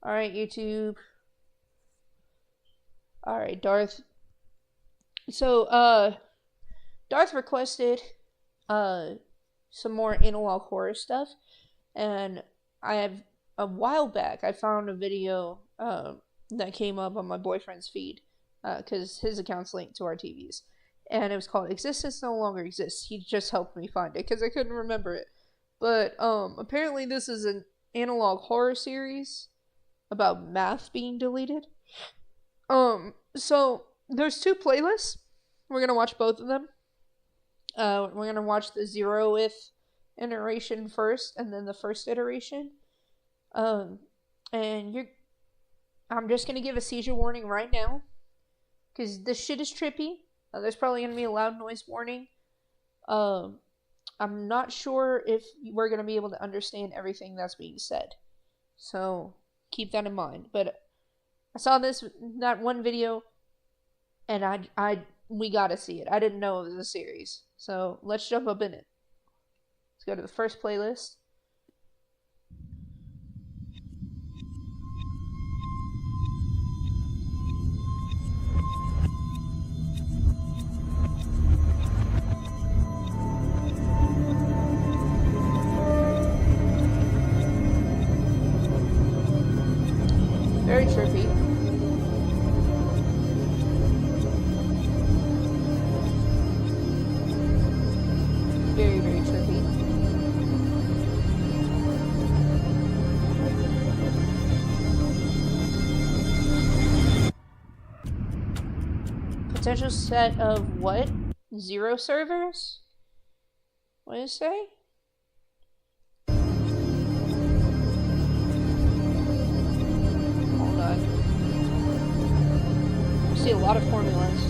Alright, YouTube. Alright, Darth. So, Darth requested, some more analog horror stuff, and a while back, I found a video, that came up on my boyfriend's feed, because his account's linked to our TVs, and it was called Existence No Longer Exists. He just helped me find it, because I couldn't remember it, but, apparently this is an analog horror series about math being deleted. So, there's 2 playlists. We're gonna watch both of them. We're gonna watch the 0th iteration first, and then the first iteration. And I'm just gonna give a seizure warning right now, because this shit is trippy. There's probably gonna be a loud noise warning. I'm not sure if we're gonna be able to understand everything that's being said, so keep that in mind. But I saw that one video, and we gotta see it. I didn't know it was a series, so let's jump up in it. Let's go to the first playlist. Very trippy. Very, very trippy. Potential set of what? 0 servers? What did it say? Hold on. I see a lot of formulas.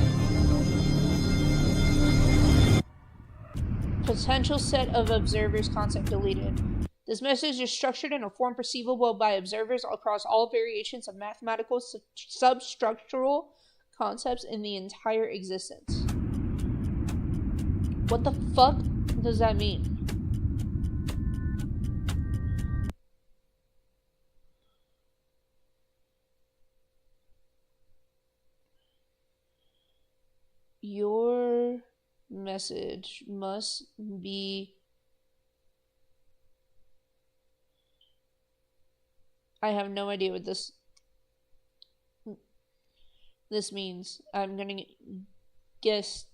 Potential set of observers concept deleted. This message is structured in a form perceivable by observers across all variations of mathematical substructural concepts in the entire existence. What the fuck does that mean? Your message must be... I have no idea what this means. I'm gonna guess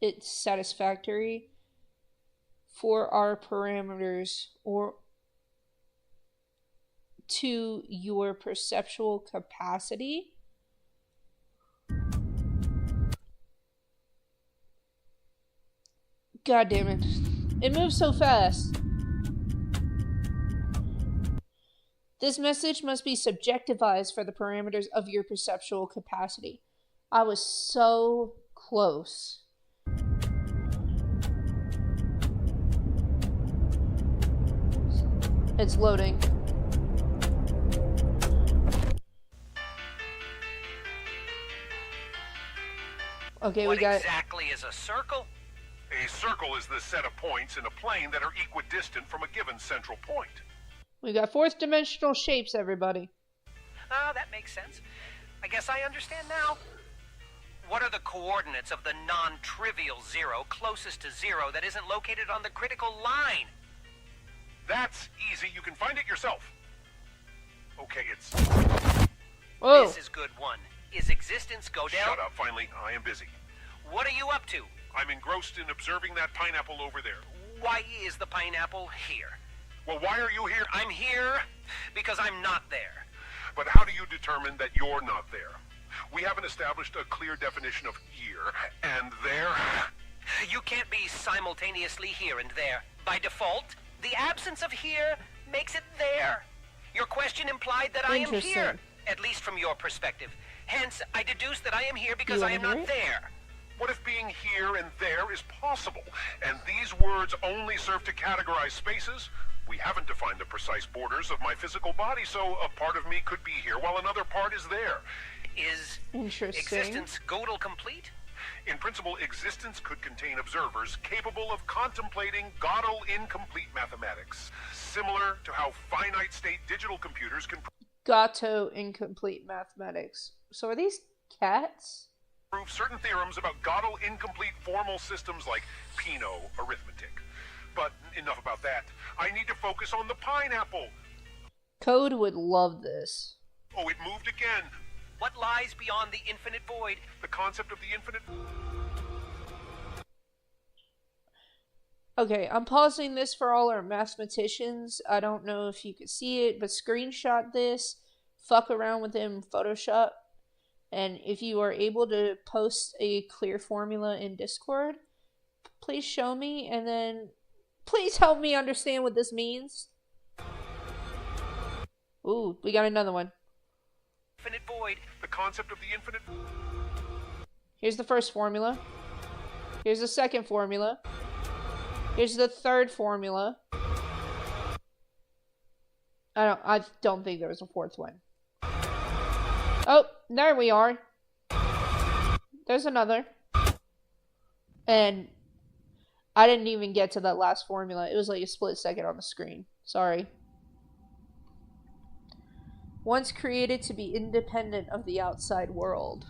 it's satisfactory for our parameters or to your perceptual capacity. God damn it. It moves so fast. This message must be subjectivized for the parameters of your perceptual capacity. I was so close. It's loading. Okay, we got... What exactly is a circle? A circle is the set of points in a plane that are equidistant from a given central point. We got 4th dimensional shapes, everybody. Ah, that makes sense. I guess I understand now. What are the coordinates of the non-trivial 0 closest to 0 that isn't located on the critical line? That's easy. You can find it yourself. Okay, it's... Whoa. This is good one. Is existence go down? Shut up, finally. I am busy. What are you up to? I'm engrossed in observing that pineapple over there. Why is the pineapple here? Well, why are you here? I'm here because I'm not there. But how do you determine that you're not there? We haven't established a clear definition of here and there. You can't be simultaneously here and there. By default, the absence of here makes it there. Your question implied that I am here, at least from your perspective. Hence, I deduce that I am here because I am not there. What if being here and there is possible, and these words only serve to categorize spaces? We haven't defined the precise borders of my physical body, so a part of me could be here while another part is there. Is existence Gödel complete? In principle, existence could contain observers capable of contemplating Gödel incomplete mathematics, similar to how finite state digital computers can... Gato incomplete mathematics. So are these cats? Prove certain theorems about Gödel incomplete formal systems like Pinot arithmetic. But enough about that. I need to focus on the pineapple. Code would love this. Oh, it moved again. What lies beyond the infinite void? The concept of the infinite... Okay, I'm pausing this for all our mathematicians. I don't know if you could see it, but screenshot this, fuck around with it in Photoshop, and if you are able to post a clear formula in Discord, please show me, and then please help me understand what this means. Ooh, we got another one. Infinite void. The concept of the infinite... Here's the first formula. Here's the second formula. Here's the third formula. I don't think there was a fourth one. Oh, there we are. There's another. And I didn't even get to that last formula. It was like a split second on the screen. Sorry. Once created to be independent of the outside world.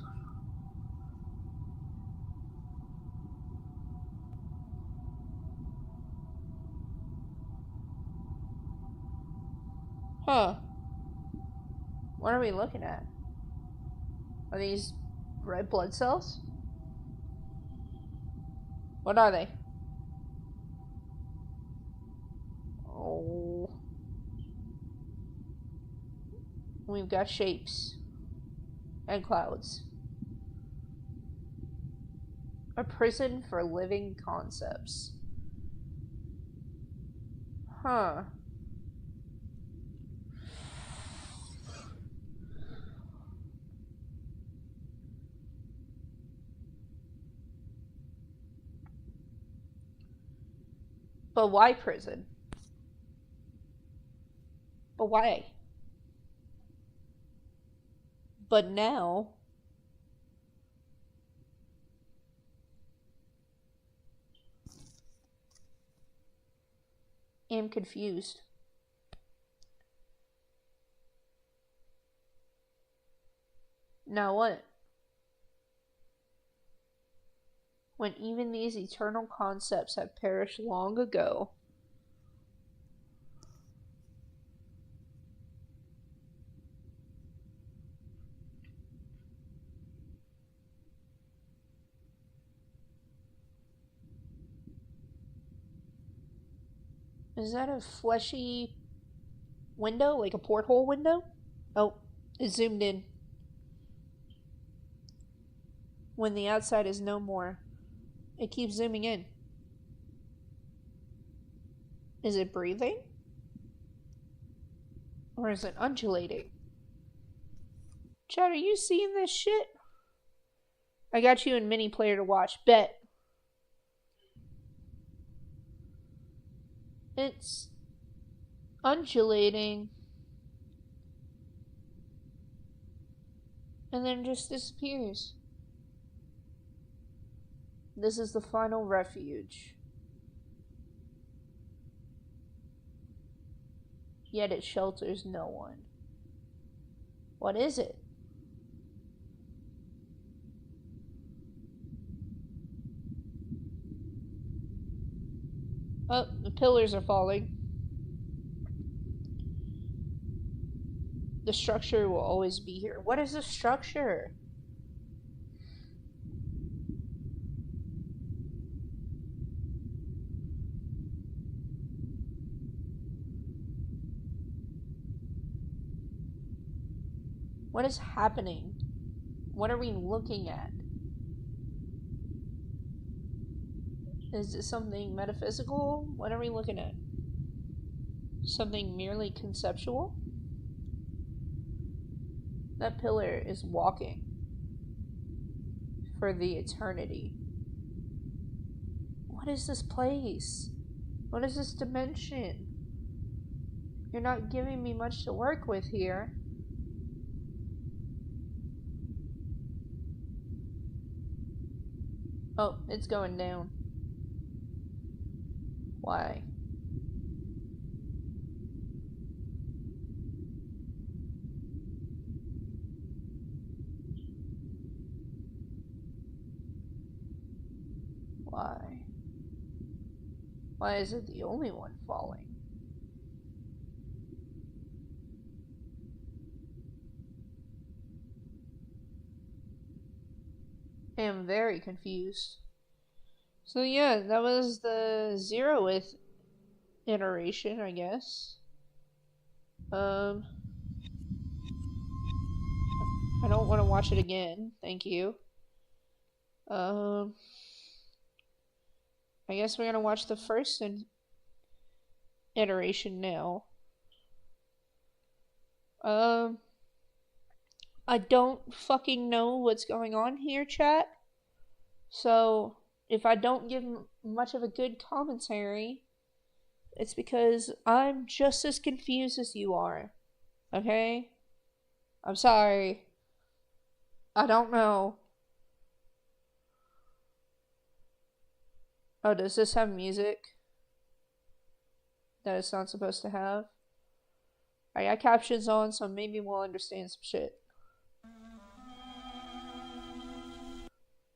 Huh. What are we looking at? Are these red blood cells? What are they? Oh. We've got shapes. And clouds. A prison for living concepts. Huh. But why prison? But why? But now... I'm confused. Now what? When even these eternal concepts have perished long ago. Is that a fleshy window? Like a porthole window? Oh, it zoomed in. When the outside is no more. It keeps zooming in. Is it breathing? Or is it undulating? Chad, are you seeing this shit? I got you in mini player to watch. Bet. It's undulating. And then just disappears. This is the final refuge. Yet it shelters no one. What is it? Oh, the pillars are falling. The structure will always be here. What is the structure? What is happening? What are we looking at? Is it something metaphysical? What are we looking at? Something merely conceptual? That pillar is walking for the eternity. What is this place? What is this dimension? You're not giving me much to work with here. Oh, it's going down. Why? Why? Why is it the only one falling? I am very confused. So yeah, that was the 0th iteration, I guess. I don't want to watch it again. Thank you. I guess we're gonna watch the first iteration now. I don't fucking know what's going on here, chat. So, if I don't give much of a good commentary, it's because I'm just as confused as you are. Okay? I'm sorry. I don't know. Oh, does this have music that it's not supposed to have? I got captions on, so maybe we'll understand some shit.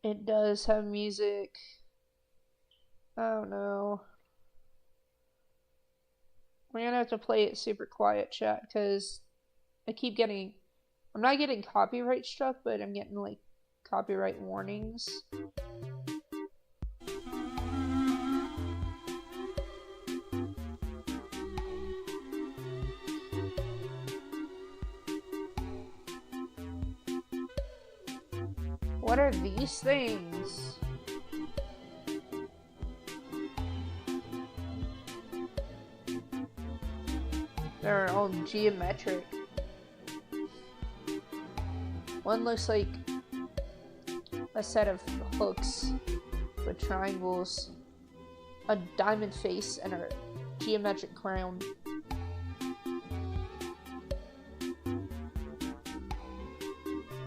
It does have music. Oh no. We're gonna have to play it super quiet, chat, because I'm not getting copyright struck, but I'm getting like copyright warnings. What are these things? They're all geometric. One looks like a set of hooks with triangles, a diamond face, and a geometric crown.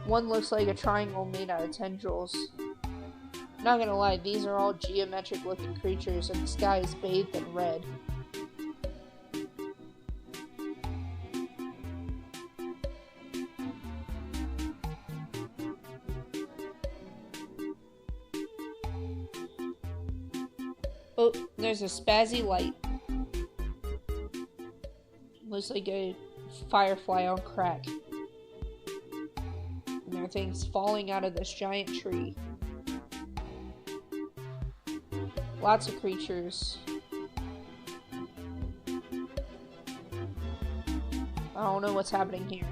One looks like a triangle made out of tendrils. Not gonna lie, these are all geometric looking creatures and the sky is bathed in red. Oh, there's a spazzy light. Looks like a firefly on crack. And there are things falling out of this giant tree. Lots of creatures. I don't know what's happening here.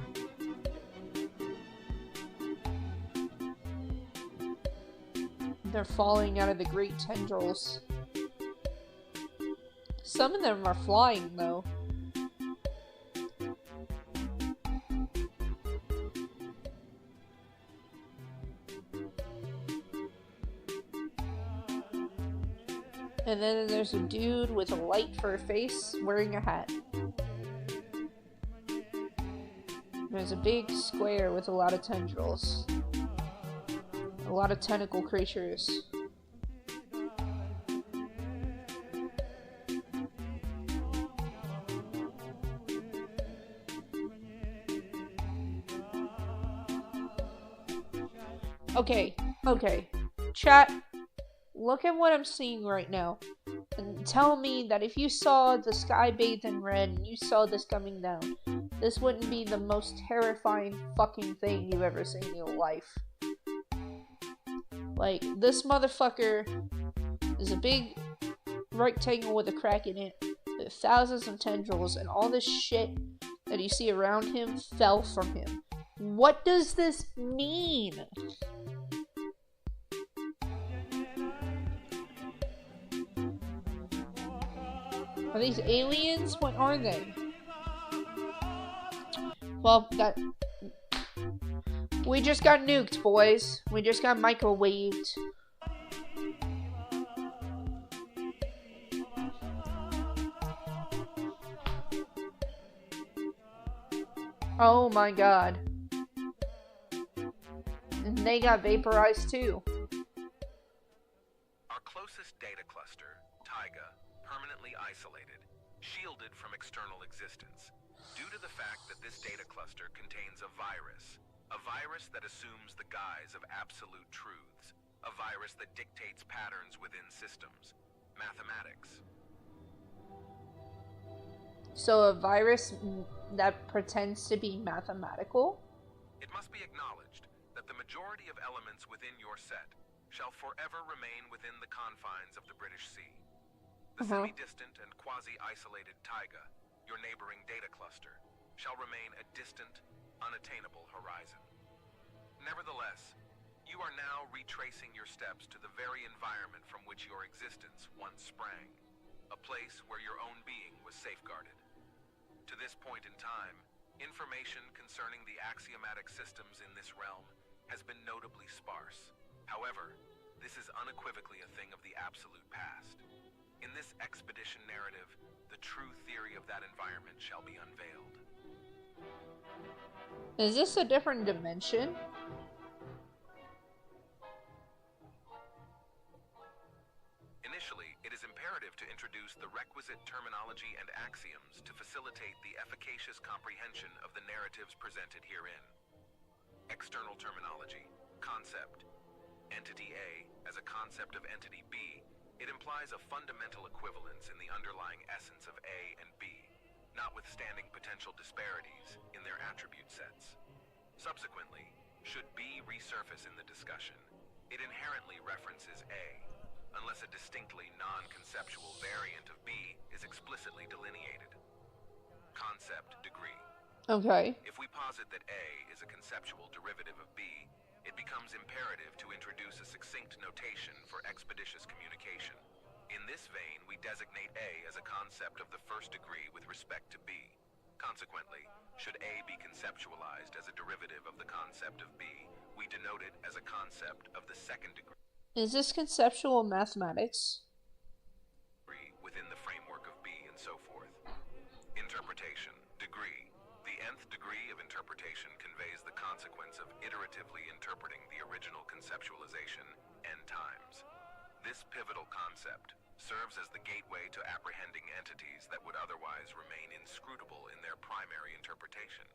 They're falling out of the great tendrils. Some of them are flying, though. And then there's a dude with a light for a face wearing a hat. There's a big square with a lot of tendrils. A lot of tentacle creatures. Okay. Chat, look at what I'm seeing right now. And tell me that if you saw the sky bathed in red and you saw this coming down, this wouldn't be the most terrifying fucking thing you've ever seen in your life. Like, this motherfucker is a big rectangle with a crack in it, with thousands of tendrils, and all this shit that you see around him fell from him. What does this mean? Are these aliens? What are they? Well, we just got nuked, boys. We just got microwaved. Oh my god. And they got vaporized too. Our closest data cluster, Taiga, permanently isolated, shielded from external existence, due to the fact that this data cluster contains a virus that assumes the guise of absolute truths, a a virus that dictates patterns within systems, mathematics. So a virus that pretends to be mathematical? It must be acknowledged that the majority of elements within your set shall forever remain within the confines of the British Sea. The semi-distant and quasi-isolated taiga, your neighboring data cluster, shall remain a distant, unattainable horizon. Nevertheless, you are now retracing your steps to the very environment from which your existence once sprang, a place where your own being was safeguarded. To this point in time, information concerning the axiomatic systems in this realm has been notably sparse. However, this is unequivocally a thing of the absolute past. In this expedition narrative, the true theory of that environment shall be unveiled. Is this a different dimension? Initially, it is imperative to introduce the requisite terminology and axioms to facilitate the efficacious comprehension of the narratives presented herein. External terminology, concept. Entity A as a concept of entity B, it implies a fundamental equivalence in the underlying essence of A and B, notwithstanding potential disparities in their attribute sets. Subsequently, should B resurface in the discussion, it inherently references A, unless a distinctly non-conceptual variant of B is explicitly delineated. Concept degree. Okay. If we posit that A is a conceptual derivative of B, it becomes imperative to introduce a succinct notation for expeditious communication. In this vein, we designate A as a concept of the first degree with respect to B. Consequently, should A be conceptualized as a derivative of the concept of B, we denote it as a concept of the second degree. Is this conceptual mathematics? Within the framework of B and so forth. Interpretation. Degree. The nth degree of interpretation conveys the consequence of iteratively interpreting the original conceptualization n times. This pivotal concept serves as the gateway to apprehending entities that would otherwise remain inscrutable in their primary interpretation.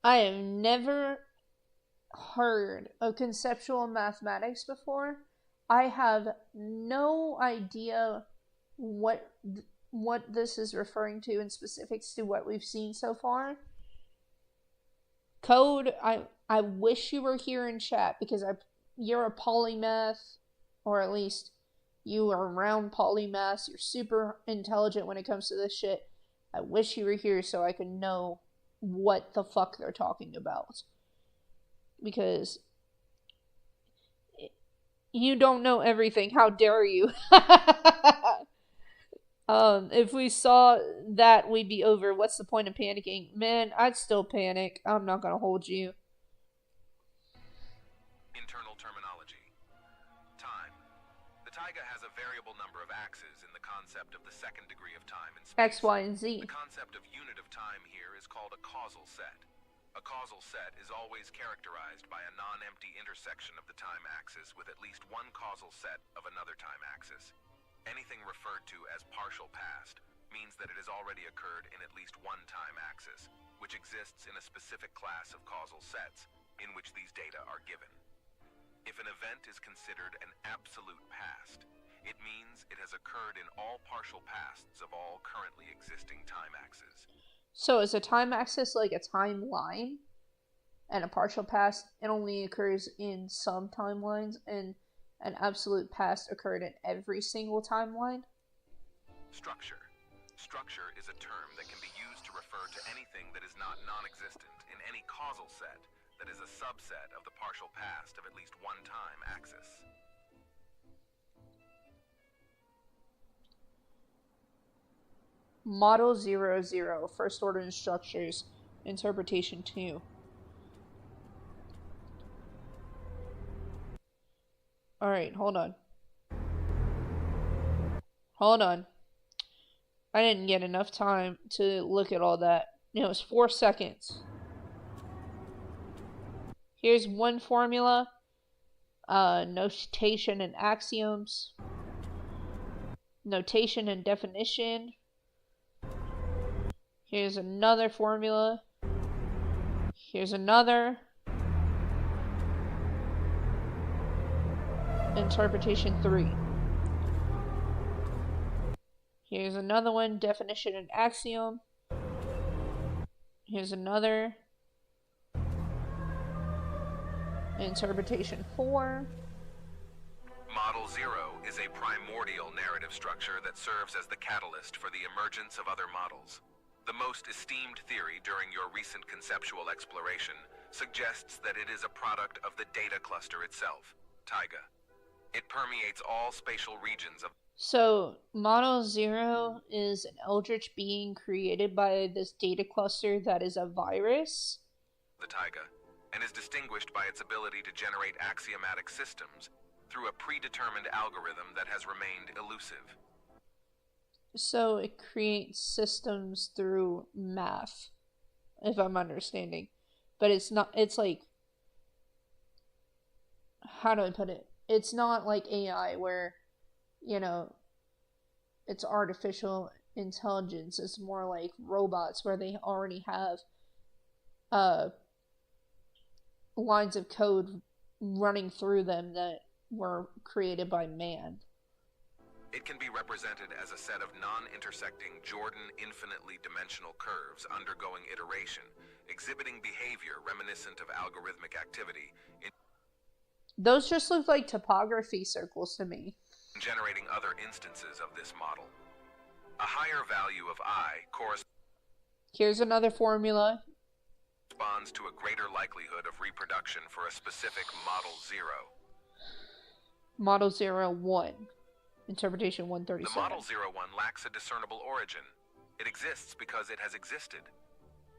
I have never heard of conceptual mathematics before. I have no idea what this is referring to in specifics to what we've seen so far. Code, I wish you were here in chat because you're a polymath, or at least you are around polymaths. You're super intelligent when it comes to this shit. I wish you were here so I could know what the fuck they're talking about. Because you don't know everything. How dare you? If we saw that, we'd be over. What's the point of panicking? Man, I'd still panic. I'm not gonna hold you. Internal terminology. Time. The taiga has a variable number of axes in the concept of the second degree of time and space. X, Y, and Z. The concept of unit of time here is called a causal set. A causal set is always characterized by a non-empty intersection of the time axis with at least one causal set of another time axis. Anything referred to as partial past means that it has already occurred in at least one time axis, which exists in a specific class of causal sets in which these data are given. If an event is considered an absolute past, it means it has occurred in all partial pasts of all currently existing time axes. So is a time axis like a timeline? And a partial past, it only occurs in some timelines, and an absolute past occurred in every single timeline? Structure. Structure is a term that can be used to refer to anything that is not non-existent in any causal set that is a subset of the partial past of at least one time axis. Model 00, First Order Structures, Interpretation 2. Alright, hold on. Hold on. I didn't get enough time to look at all that. It was 4 seconds. Here's one formula. Notation and axioms. Notation and definition. Here's another formula. Here's another. Interpretation 3. Here's another one. Definition and axiom. Here's another. Interpretation 4. Model 0 is a primordial narrative structure that serves as the catalyst for the emergence of other models. The most esteemed theory during your recent conceptual exploration suggests that it is a product of the data cluster itself, taiga. It permeates all spatial regions of... So, Model 0 is an eldritch being created by this data cluster that is a virus? The taiga, and is distinguished by its ability to generate axiomatic systems through a predetermined algorithm that has remained elusive. So it creates systems through math, if I'm understanding. But it's not, it's like, how do I put it? It's not like AI where, you know, it's artificial intelligence. It's more like robots where they already have lines of code running through them that were created by man. It can be represented as a set of non-intersecting Jordan infinitely dimensional curves undergoing iteration, exhibiting behavior reminiscent of algorithmic activity in Those just look like topography circles to me. generating other instances of this model. A higher value of I Here's another formula. corresponds to a greater likelihood of reproduction for a specific model 0. Model 01. Interpretation The 137. model 01 lacks a discernible origin. It exists because it has existed.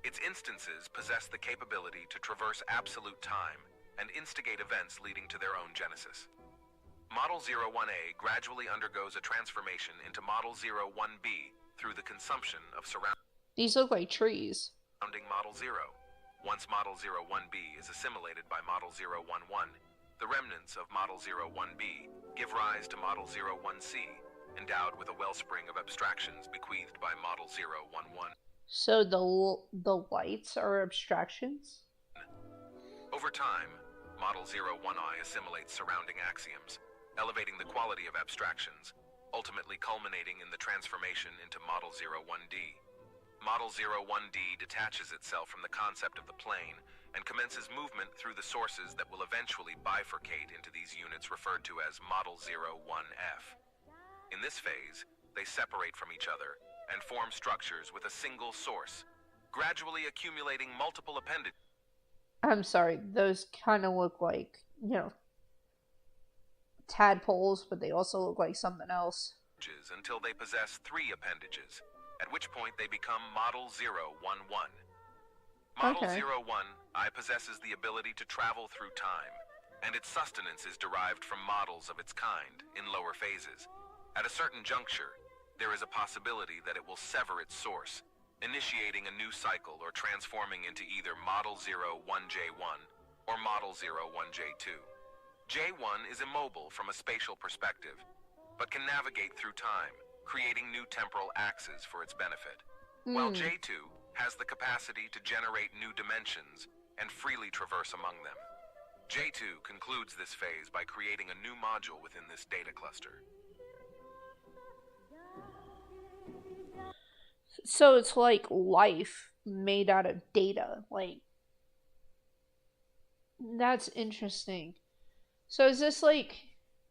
Its instances possess the capability to traverse absolute time and instigate events leading to their own genesis. Model 01A gradually undergoes a transformation into Model 01B through the consumption of surrounding These look like trees. Model 0. Once Model 01B is assimilated by Model 011, the remnants of Model 01B give rise to Model 01C, endowed with a wellspring of abstractions bequeathed by Model 011. So the lights are abstractions? Over time, Model 01I assimilates surrounding axioms, elevating the quality of abstractions, ultimately culminating in the transformation into Model 01D. Model 01D detaches itself from the concept of the plane and commences movement through the sources that will eventually bifurcate into these units referred to as Model 01F. In this phase, they separate from each other and form structures with a single source, gradually accumulating multiple appendages. I'm sorry, those kind of look like, you know, tadpoles, but they also look like something else. Until they possess 3 appendages, at which point they become Model 011. Model Okay. 01I possesses the ability to travel through time, and its sustenance is derived from models of its kind in lower phases. At a certain juncture, there is a possibility that it will sever its source, initiating a new cycle or transforming into either Model 01J1 or Model 01J2. J1 is immobile from a spatial perspective, but can navigate through time, creating new temporal axes for its benefit, while J2 has the capacity to generate new dimensions and freely traverse among them. J2 concludes this phase by creating a new module within this data cluster. So it's like life made out of data. Like, that's interesting. So is this like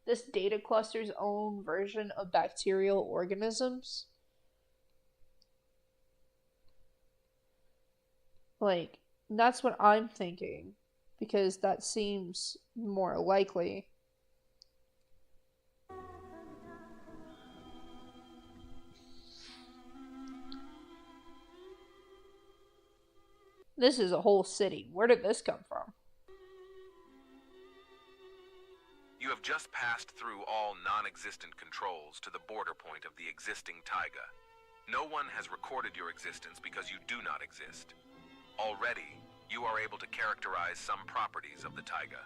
this data cluster's own version of bacterial organisms? Like, that's what I'm thinking, because that seems more likely. This is a whole city. Where did this come from? You have just passed through all non-existent controls to the border point of the existing taiga. No one has recorded your existence because you do not exist. Already, you are able to characterize some properties of the taiga.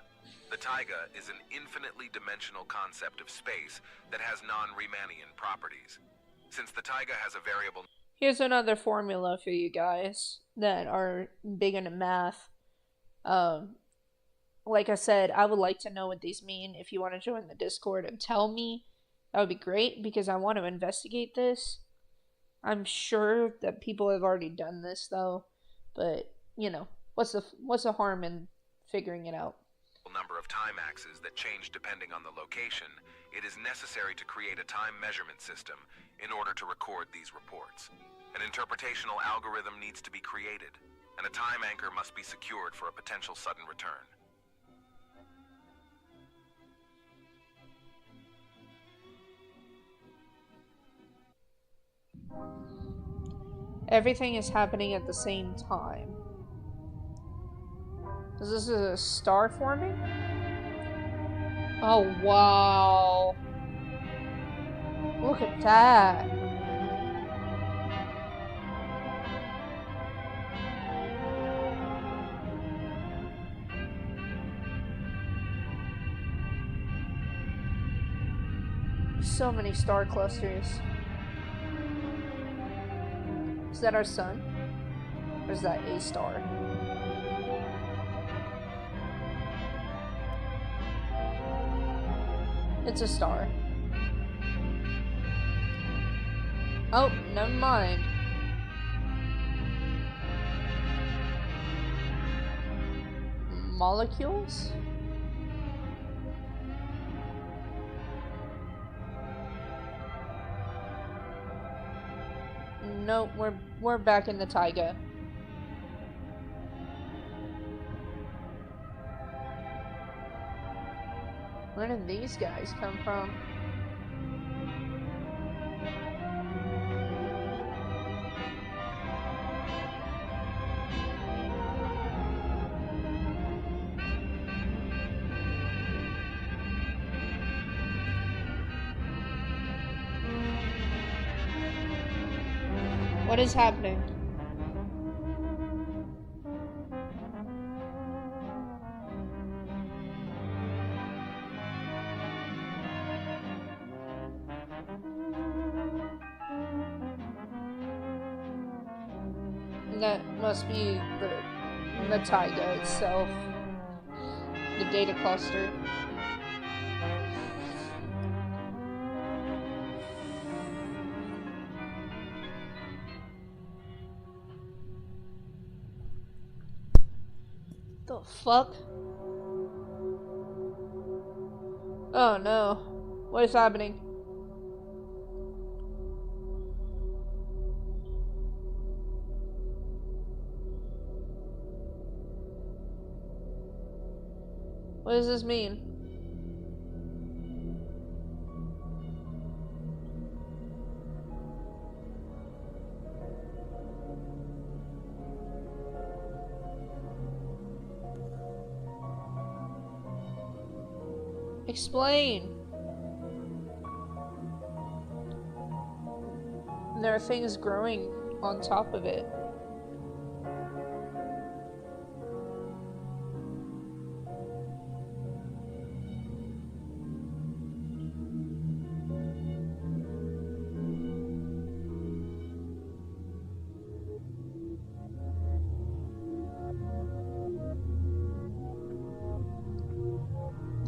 The taiga is an infinitely dimensional concept of space that has non-Riemannian properties. Since the taiga has a variable... Here's another formula for you guys that are big into math. Like I said, I would like to know what these mean. If you want to join the Discord and tell me, that would be great, because I want to investigate this. I'm sure that people have already done this, though, but, you know, what's the harm in figuring it out? Number of time axes that change depending on the location, it is necessary to create a time measurement system in order to record these reports. An interpretational algorithm needs to be created, and a time anchor must be secured for a potential sudden return. Everything is happening at the same time. Is this a star forming? Oh, wow. Look at that. So many star clusters. Is that our sun? Or is that a star? It's a star. Oh, never mind. Molecules? Nope, we're back in the taiga. Where did these guys come from? What is happening? That must be the taiga itself. The data cluster. The fuck? Oh no. What is happening? What does this mean? Explain. There are things growing on top of it.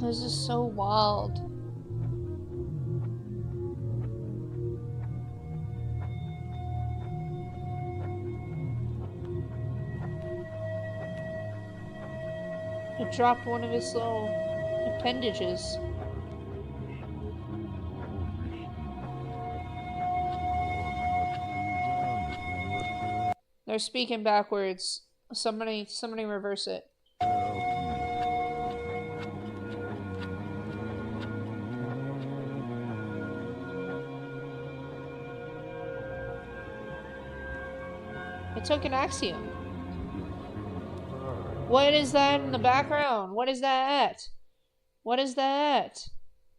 This is so wild. It dropped one of his little appendages. They're speaking backwards. Somebody reverse it. It took an axiom. What is that in the background? What is that? What is that?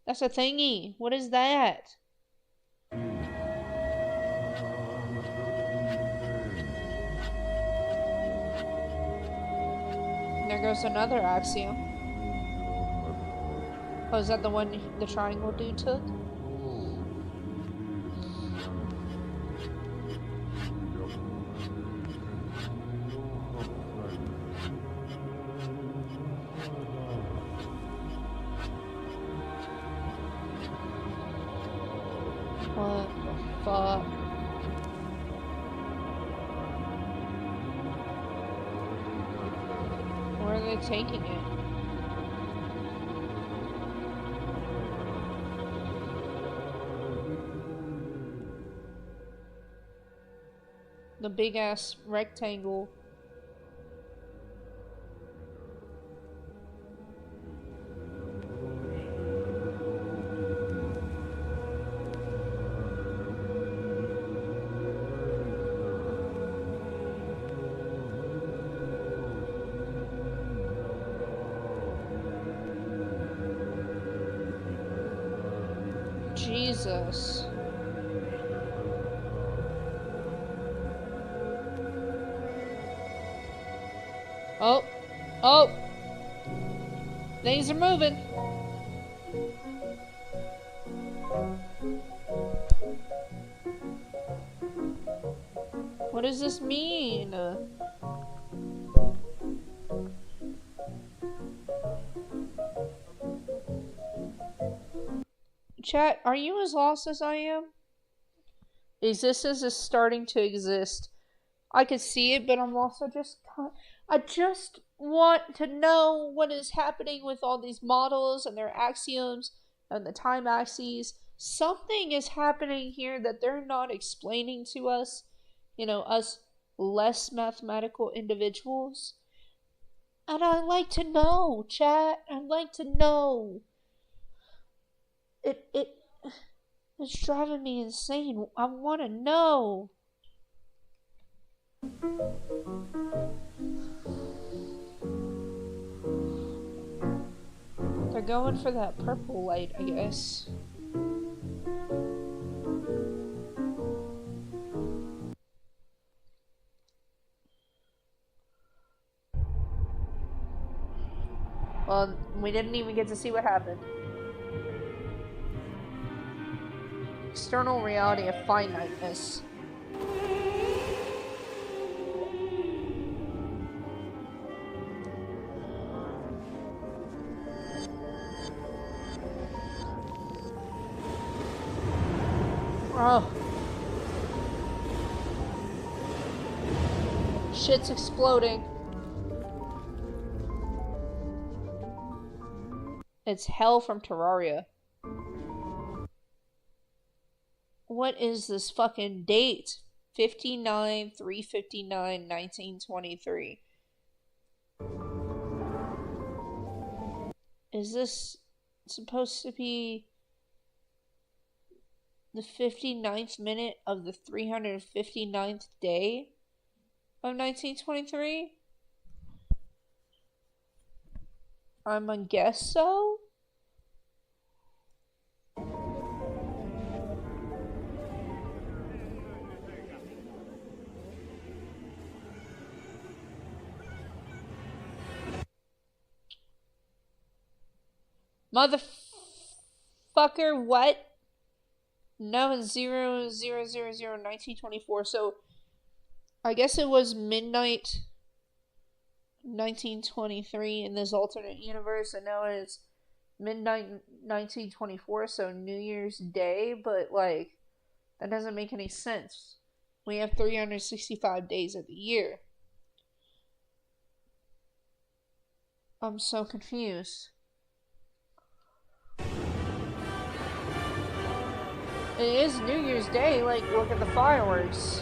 That's a thingy. What is that? There goes another axiom. Oh, is that the one the triangle dude took? Fuck. Where are they taking it? The big ass rectangle. Jesus. Oh. Oh. Things are moving. What does this mean? Chat, are you as lost as I am? Is this starting to exist? I could see it, but I'm also I just want to know what is happening with all these models and their axioms and the time axes. Something is happening here that they're not explaining to us, you know, us less mathematical individuals. And I'd like to know, chat. I'd like to know. It's driving me insane. I want to know. They're going for that purple light, I guess. Well, we didn't even get to see what happened. External reality of finiteness. Oh. Shit's exploding. It's hell from Terraria. What is this fucking date? 59/3/59/1923. Is this supposed to be the 59th minute of the 359th day of 1923? I'm gonna guess so? Motherfucker, what? No, it's 0/0/0/1924. So, I guess it was midnight 1923 in this alternate universe, and now it's midnight 1924, so New Year's Day, but, like, that doesn't make any sense. We have 365 days of the year. I'm so confused. It is New Year's Day, like, look at the fireworks.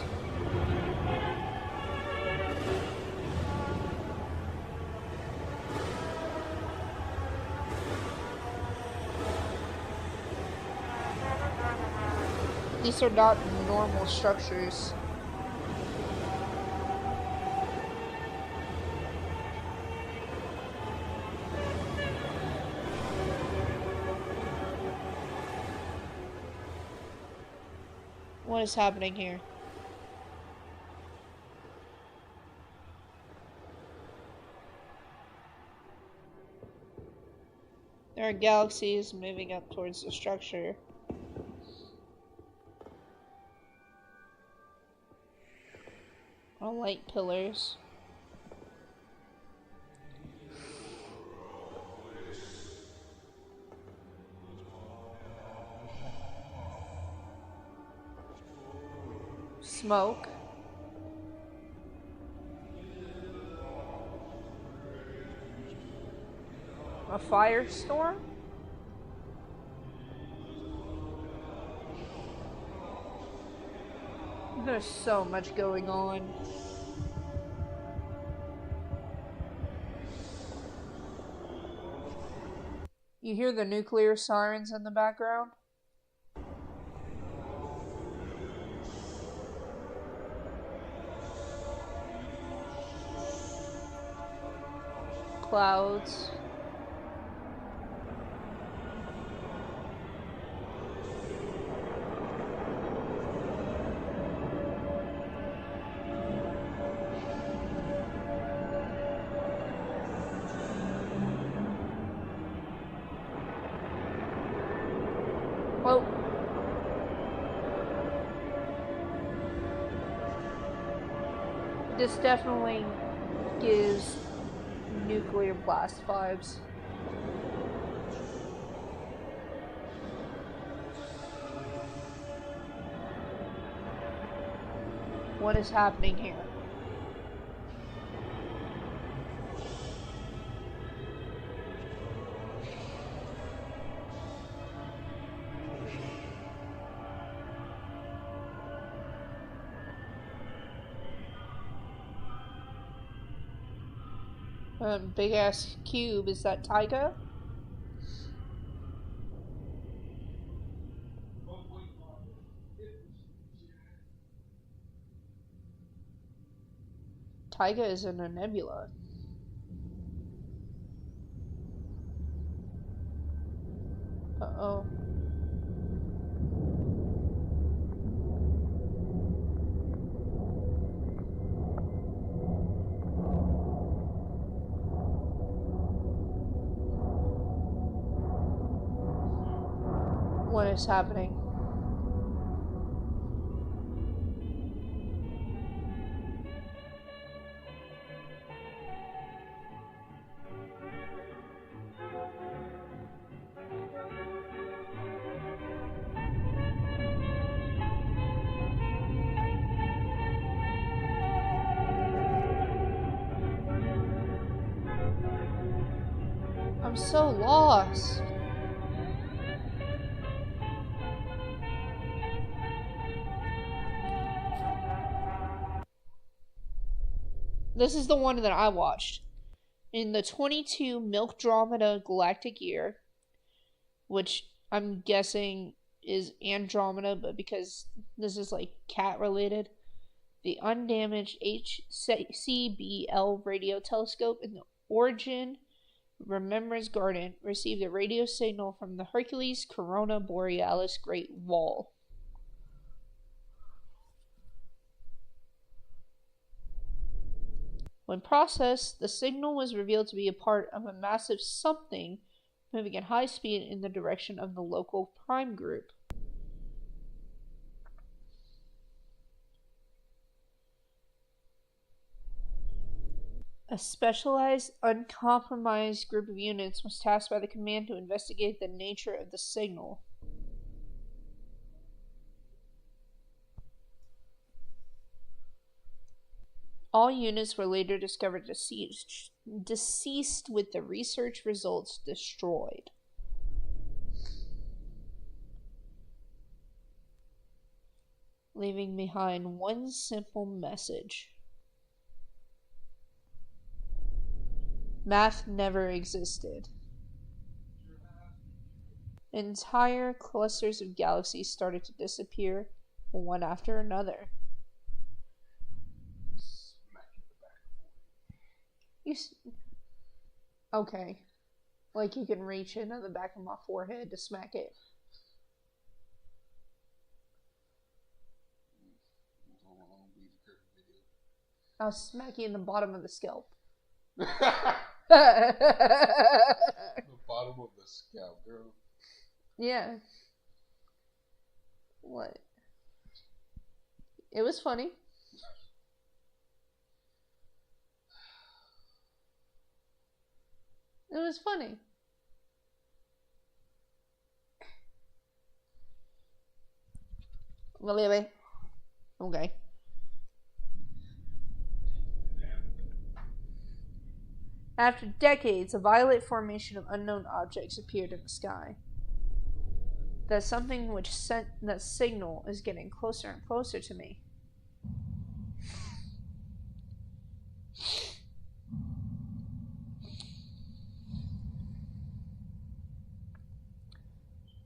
These are not normal structures. What is happening here? There are galaxies moving up towards the structure. Light pillars. Smoke. A firestorm? There's so much going on. You hear the nuclear sirens in the background? Clouds. Well, this definitely gives nuclear blast vibes. What is happening here? Big ass cube, is that taiga? Taiga is in a nebula. Uh-oh. What is happening? I'm so lost. This is the one that I watched. In the 22 Milkdromeda galactic year, which I'm guessing is Andromeda, but because this is like cat related, the undamaged HCBL radio telescope in the Origin Remembrance Garden received a radio signal from the Hercules Corona Borealis Great Wall. When processed, the signal was revealed to be a part of a massive something moving at high speed in the direction of the local prime group. A specialized, uncompromised group of units was tasked by the command to investigate the nature of the signal. All units were later discovered deceased with the research results destroyed. Leaving behind one simple message. Math never existed. Entire clusters of galaxies started to disappear, one after another. Okay. Like you can reach into the back of my forehead to smack it. I'll smack you in the bottom of the scalp. The bottom of the scalp, girl. Yeah. What? It was funny. It was funny. Really? Okay. After decades, a violet formation of unknown objects appeared in the sky. That's something which sent that signal is getting closer and closer to me.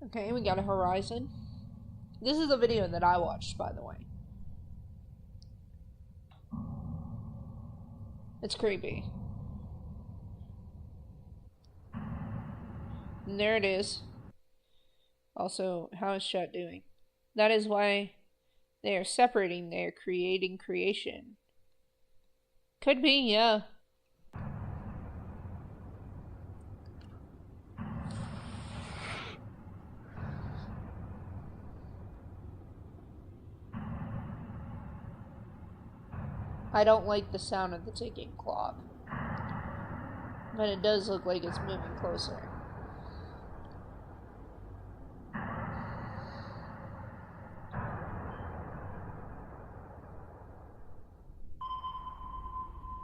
Okay, we got a horizon. This is a video that I watched, by the way. It's creepy. And there it is. Also, how is chat doing? That is why they are separating. They are creating creation. Could be, yeah. I don't like the sound of the ticking clock. But it does look like it's moving closer.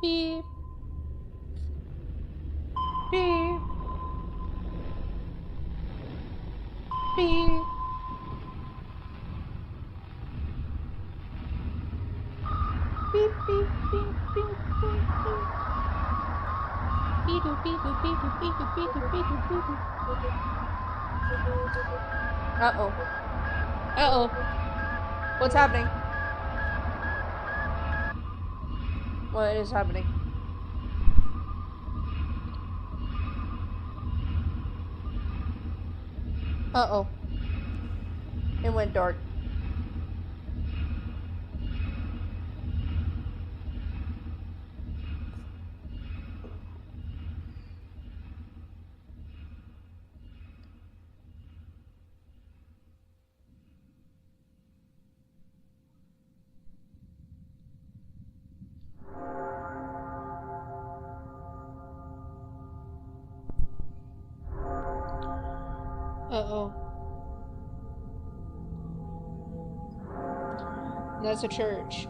Beep. Beep. Beep. Beep, beep, beep, beep, beep, beep. Beep, beep, beep, beep, beep, beep, beep, beep, beep. Uh-oh. Uh-oh. What's happening? What is happening? Uh-oh. It went dark. Uh-oh. That's a church.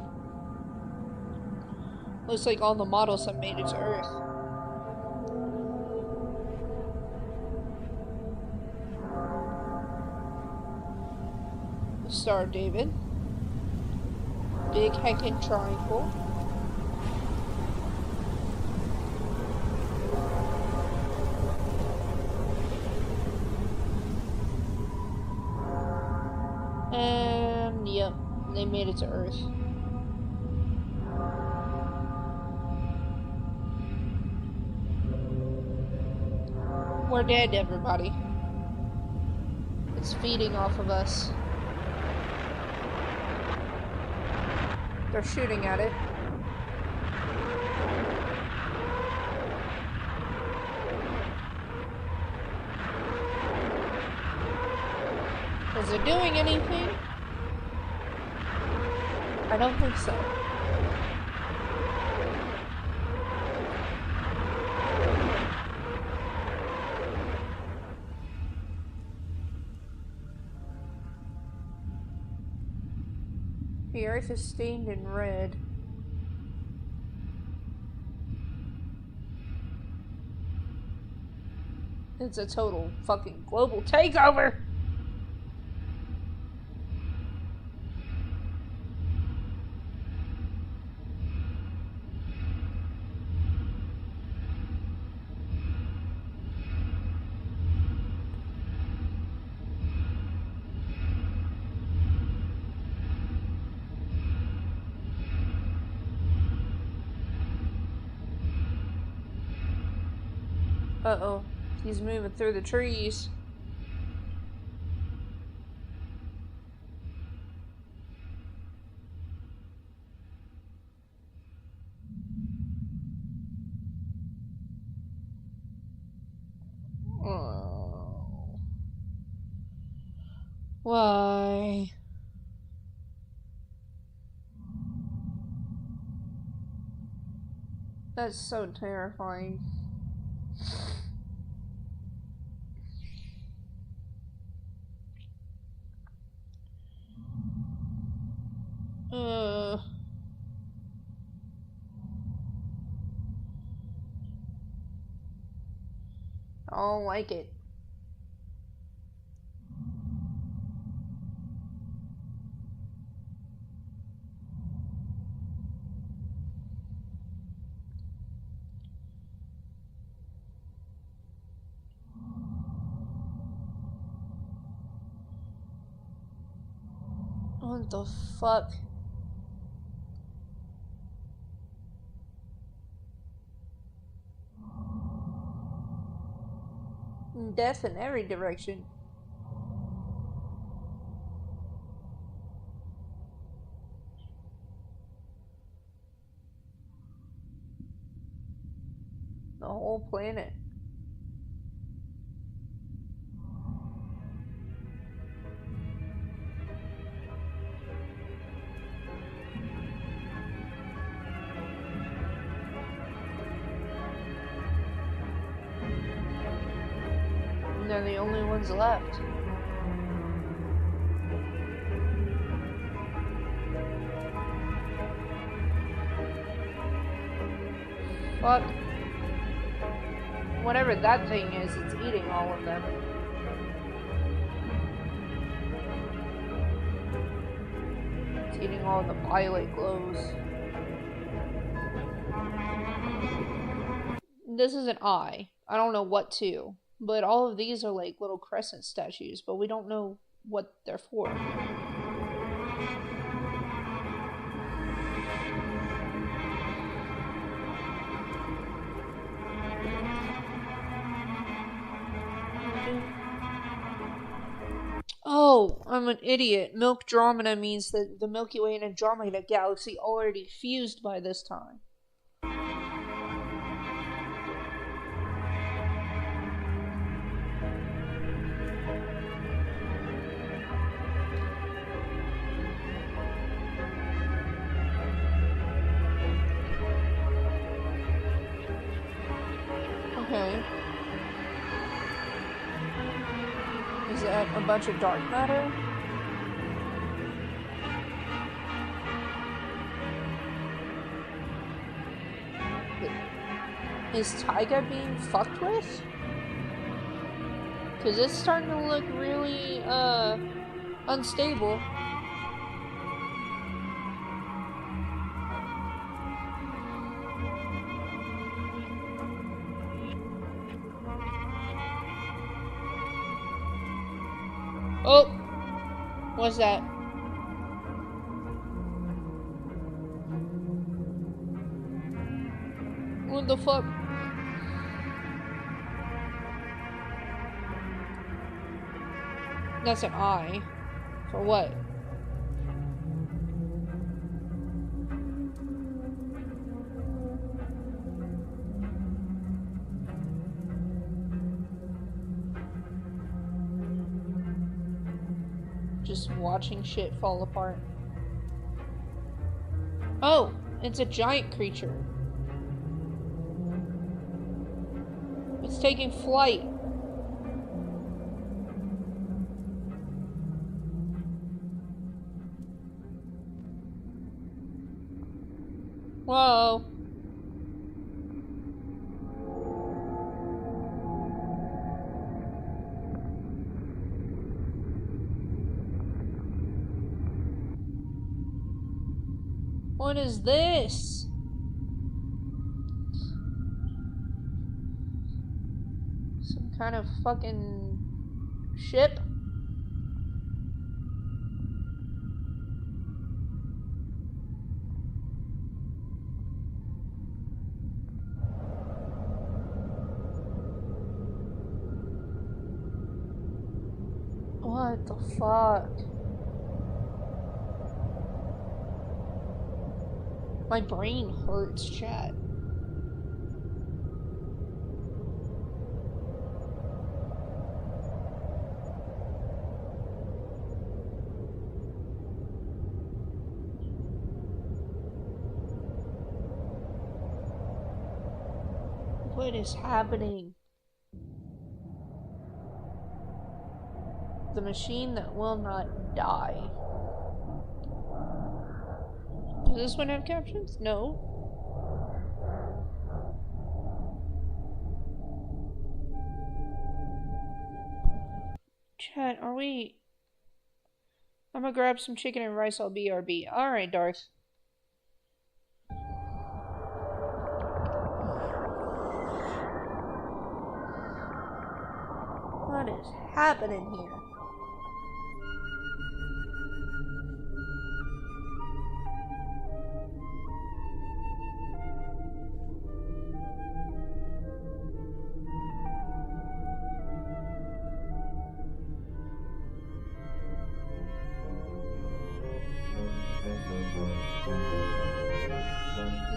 Looks like all the models have made it to Earth. The Star of David. Big heckin' triangle. And yep, they made it to Earth. We're dead, everybody. It's feeding off of us. They're shooting at it. Is it doing anything? I don't think so. The earth is stained in red. It's a total fucking global takeover! Uh-oh. He's moving through the trees. Oh. Why? That's so terrifying. Uh. I don't like it. What the fuck? Death in every direction. The whole planet. They're the only ones left. Fuck. Whatever that thing is, it's eating all of them. It's eating all the violet glows. This is an eye. I don't know what to. But all of these are like little crescent statues, but we don't know what they're for. Oh, I'm an idiot. Milkdromina means that the Milky Way and Andromeda galaxy already fused by this time. Okay. Is that a bunch of dark matter? Is Taiga being fucked with? Because it's starting to look really, unstable. Oh! What's that? What the fuck? That's an eye. For what? Just watching shit fall apart. Oh, it's a giant creature. It's taking flight. Whoa. What is this? Some kind of fucking ship? What the fuck? My brain hurts, chat. What is happening? The machine that will not die. Does this one have captions? No. Chat, are we... I'm gonna grab some chicken and rice, I'll BRB. Alright, Darth. What is happening here?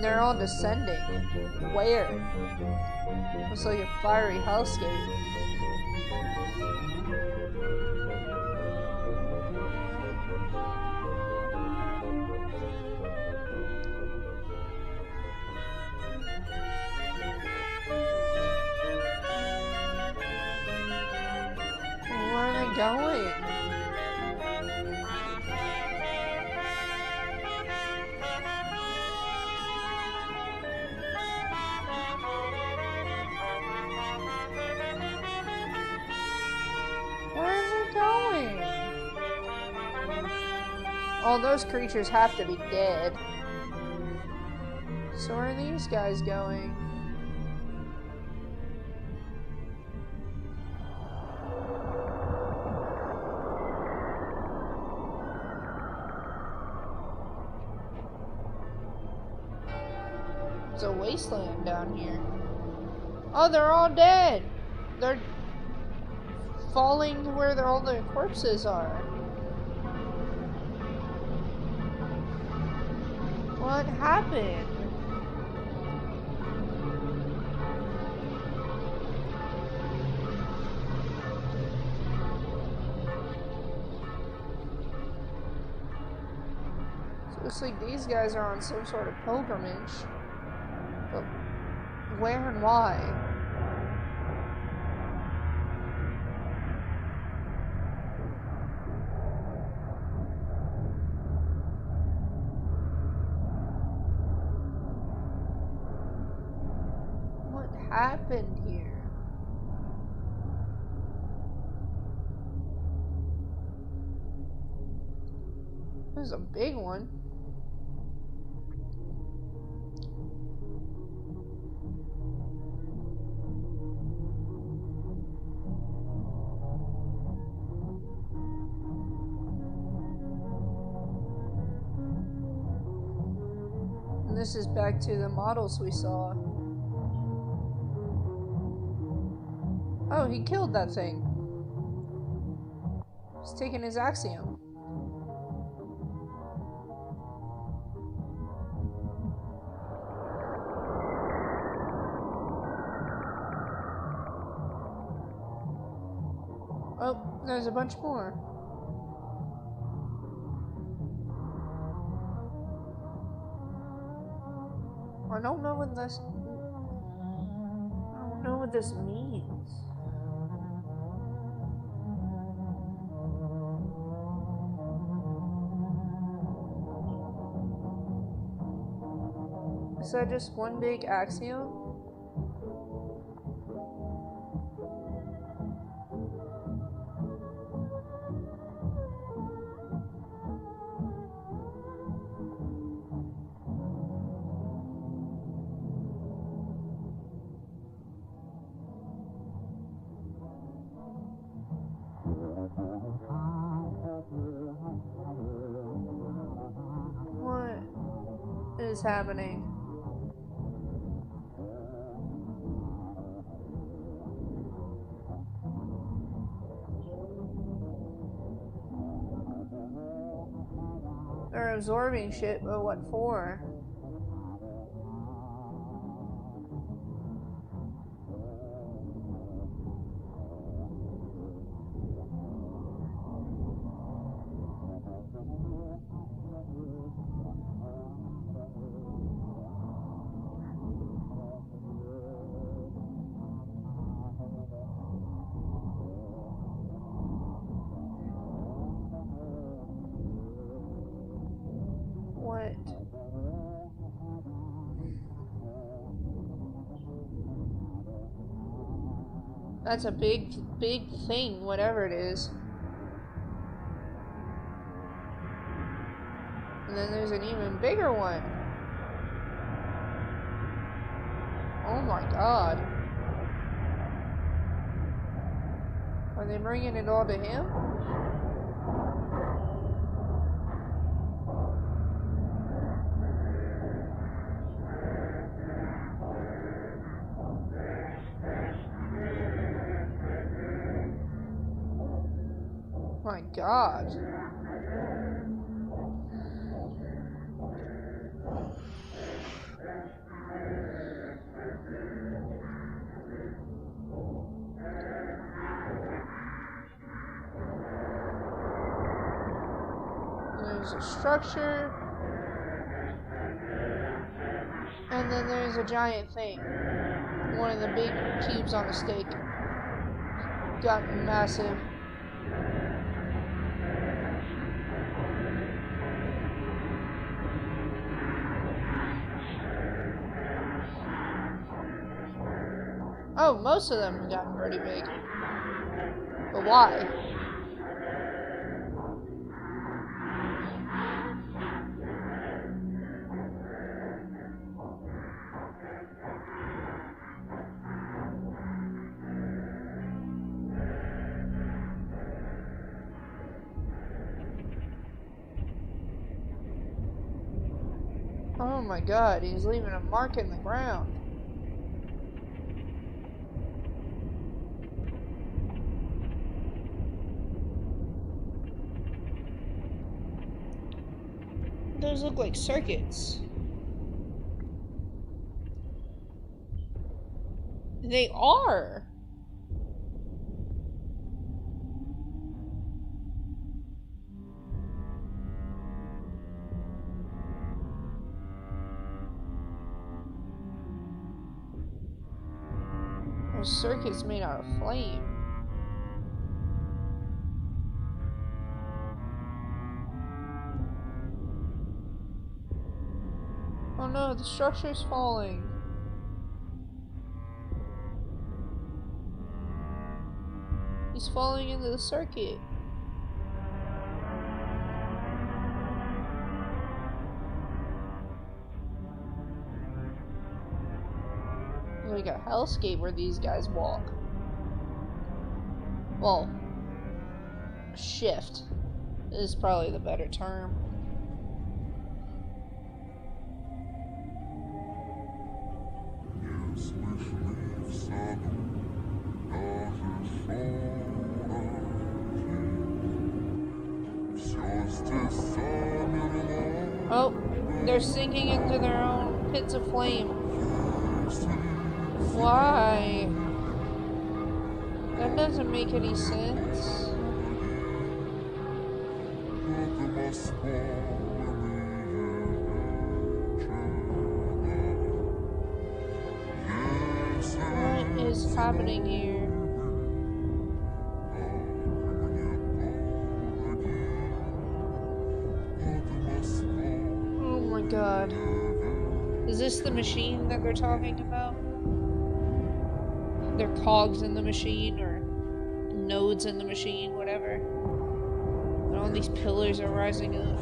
They're all descending. Where? Looks like a fiery hellscape. Where are they going? Oh, those creatures have to be dead. So where are these guys going? It's a wasteland down here. Oh, they're all dead! They're falling to where all the corpses are. What happened? So it looks like these guys are on some sort of pilgrimage. But where and why? Happened here? This is a big one. And this is back to the models we saw. Oh, he killed that thing. He's taking his axiom. Oh, there's a bunch more. I don't know what this... I don't know what this means. Is that just one big axiom? What is happening? They're absorbing shit, but what for? What? That's a big thing, whatever it is. And then there's an even bigger one. Oh my god. Are they bringing it all to him? My god. There's a structure. And then there's a giant thing. One of the big cubes on a stake. Got massive. Oh, most of them have gotten pretty big. But why? Oh my god, he's leaving a mark in the ground. Those look like circuits. They are. Those circuits made out of flame. Oh no, the structure's falling. He's falling into the circuit. Like a hellscape where these guys walk. Well, shift is probably the better term. Oh, they're sinking into their own pits of flame. Why? That doesn't make any sense. What is happening here? Oh my god. Is this the machine that they're talking about? They're cogs in the machine, or nodes in the machine, whatever. And all these pillars are rising up.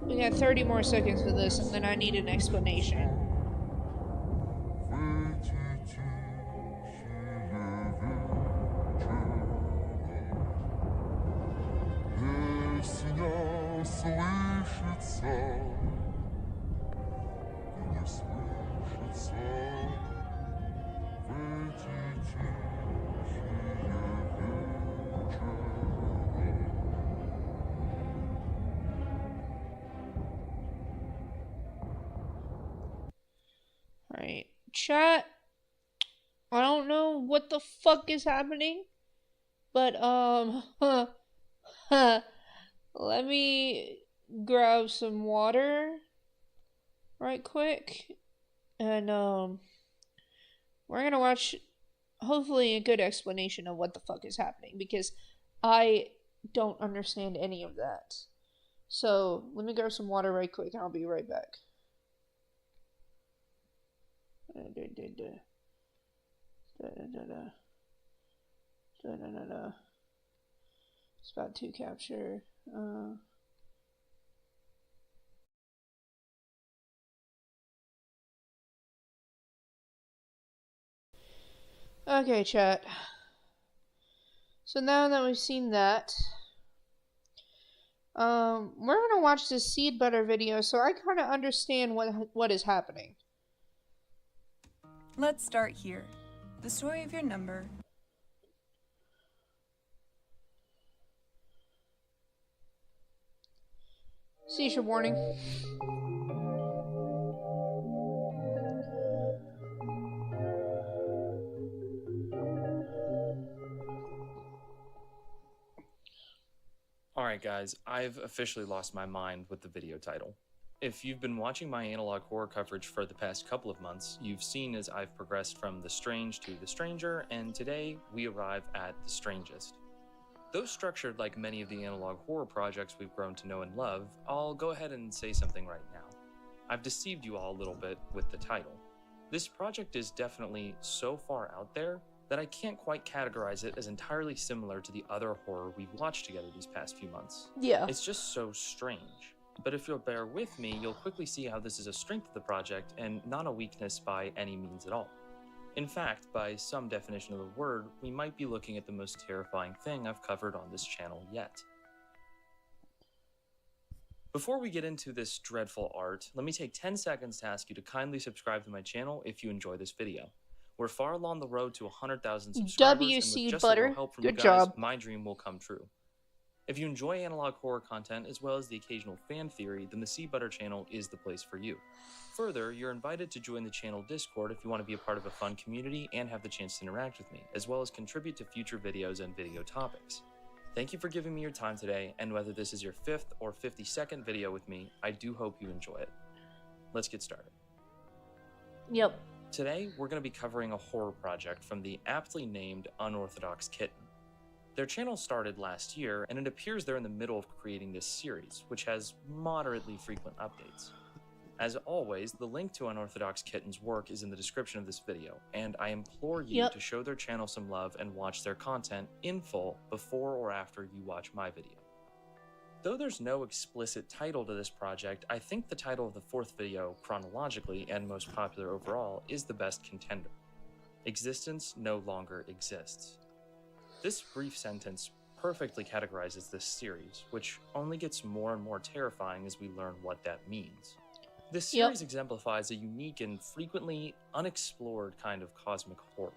We got 30 more seconds for this, and then I need an explanation. Alright, chat, I don't know what the fuck is happening, but, let me grab some water right quick, and, we're gonna watch, hopefully, a good explanation of what the fuck is happening, because I don't understand any of that. So let me grab some water right quick and I'll be right back. Spot 2 capture. Okay, chat. So now that we've seen that, we're gonna watch this SeedButter video so I kind of understand what is happening. Let's start here. The story of your number. Seizure warning. Alright guys, I've officially lost my mind with the video title. If you've been watching my analog horror coverage for the past couple of months, you've seen as I've progressed from the strange to the stranger, and today we arrive at the strangest. Though structured like many of the analog horror projects we've grown to know and love, I'll go ahead and say something right now. I've deceived you all a little bit with the title. This project is definitely so far out there that I can't quite categorize it as entirely similar to the other horror we've watched together these past few months. Yeah. It's just so strange. But if you'll bear with me, you'll quickly see how this is a strength of the project and not a weakness by any means at all. In fact, by some definition of the word, we might be looking at the most terrifying thing I've covered on this channel yet. Before we get into this dreadful art, let me take 10 seconds to ask you to kindly subscribe to my channel if you enjoy this video. We're far along the road to 100,000 subscribers, and with just a little help from you guys, my dream will come true. If you enjoy analog horror content as well as the occasional fan theory, then the SeedButter channel is the place for you. Further, you're invited to join the channel Discord if you want to be a part of a fun community and have the chance to interact with me, as well as contribute to future videos and video topics. Thank you for giving me your time today, and whether this is your 5th or 52nd video with me, I do hope you enjoy it. Let's get started. Yep. Today, we're going to be covering a horror project from the aptly named Unorthodox Kitten. Their channel started last year, and it appears they're in the middle of creating this series, which has moderately frequent updates. As always, the link to Unorthodox Kitten's work is in the description of this video, and I implore you to show their channel some love and watch their content in full before or after you watch my video. Though there's no explicit title to this project, I think the title of the 4th video, chronologically and most popular overall, is the best contender. Existence no longer exists. This brief sentence perfectly categorizes this series, which only gets more and more terrifying as we learn what that means. This series exemplifies a unique and frequently unexplored kind of cosmic horror.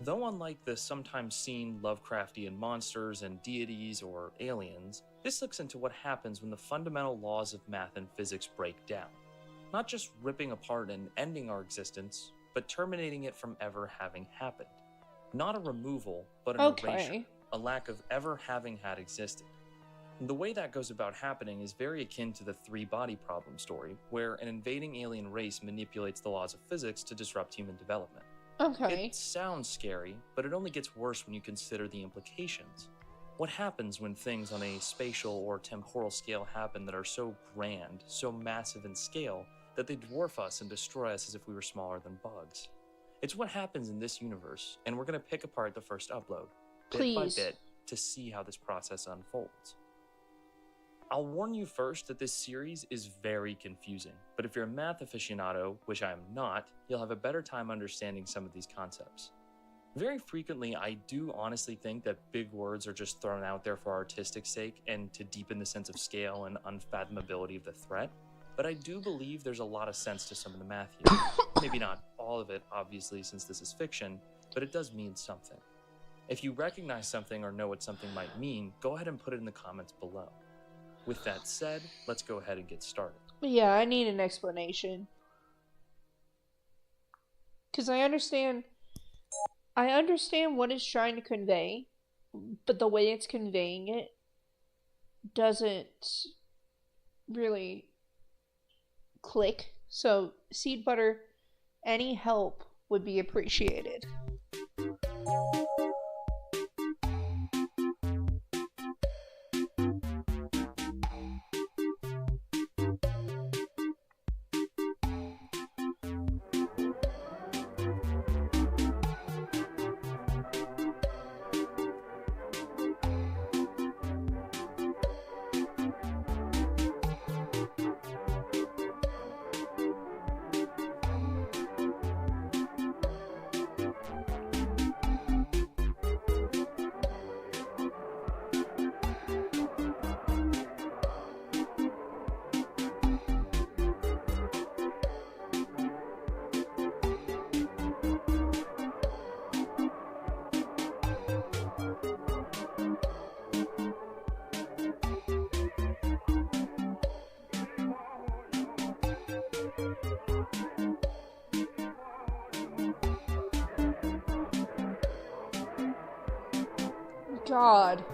Though unlike the sometimes seen Lovecraftian monsters and deities or aliens, this looks into what happens when the fundamental laws of math and physics break down. Not just ripping apart and ending our existence, but terminating it from ever having happened. Not a removal, but an erasure, a lack of ever having had existed. The way that goes about happening is very akin to the 3-body problem story, where an invading alien race manipulates the laws of physics to disrupt human development. Okay. It sounds scary, but it only gets worse when you consider the implications. What happens when things on a spatial or temporal scale happen that are so grand, so massive in scale, that they dwarf us and destroy us as if we were smaller than bugs? It's what happens in this universe, and we're going to pick apart the first upload, bit by bit, to see how this process unfolds. I'll warn you first that this series is very confusing, but if you're a math aficionado, which I am not, you'll have a better time understanding some of these concepts. Very frequently, I do honestly think that big words are just thrown out there for artistic sake and to deepen the sense of scale and unfathomability of the threat, but I do believe there's a lot of sense to some of the math here. Maybe not all of it, obviously, since this is fiction, but it does mean something. If you recognize something or know what something might mean, go ahead and put it in the comments below. With that said, let's go ahead and get started. Yeah, I need an explanation. Because I understand what it's trying to convey, but the way it's conveying it doesn't really click. So, SeedButter, any help would be appreciated. God.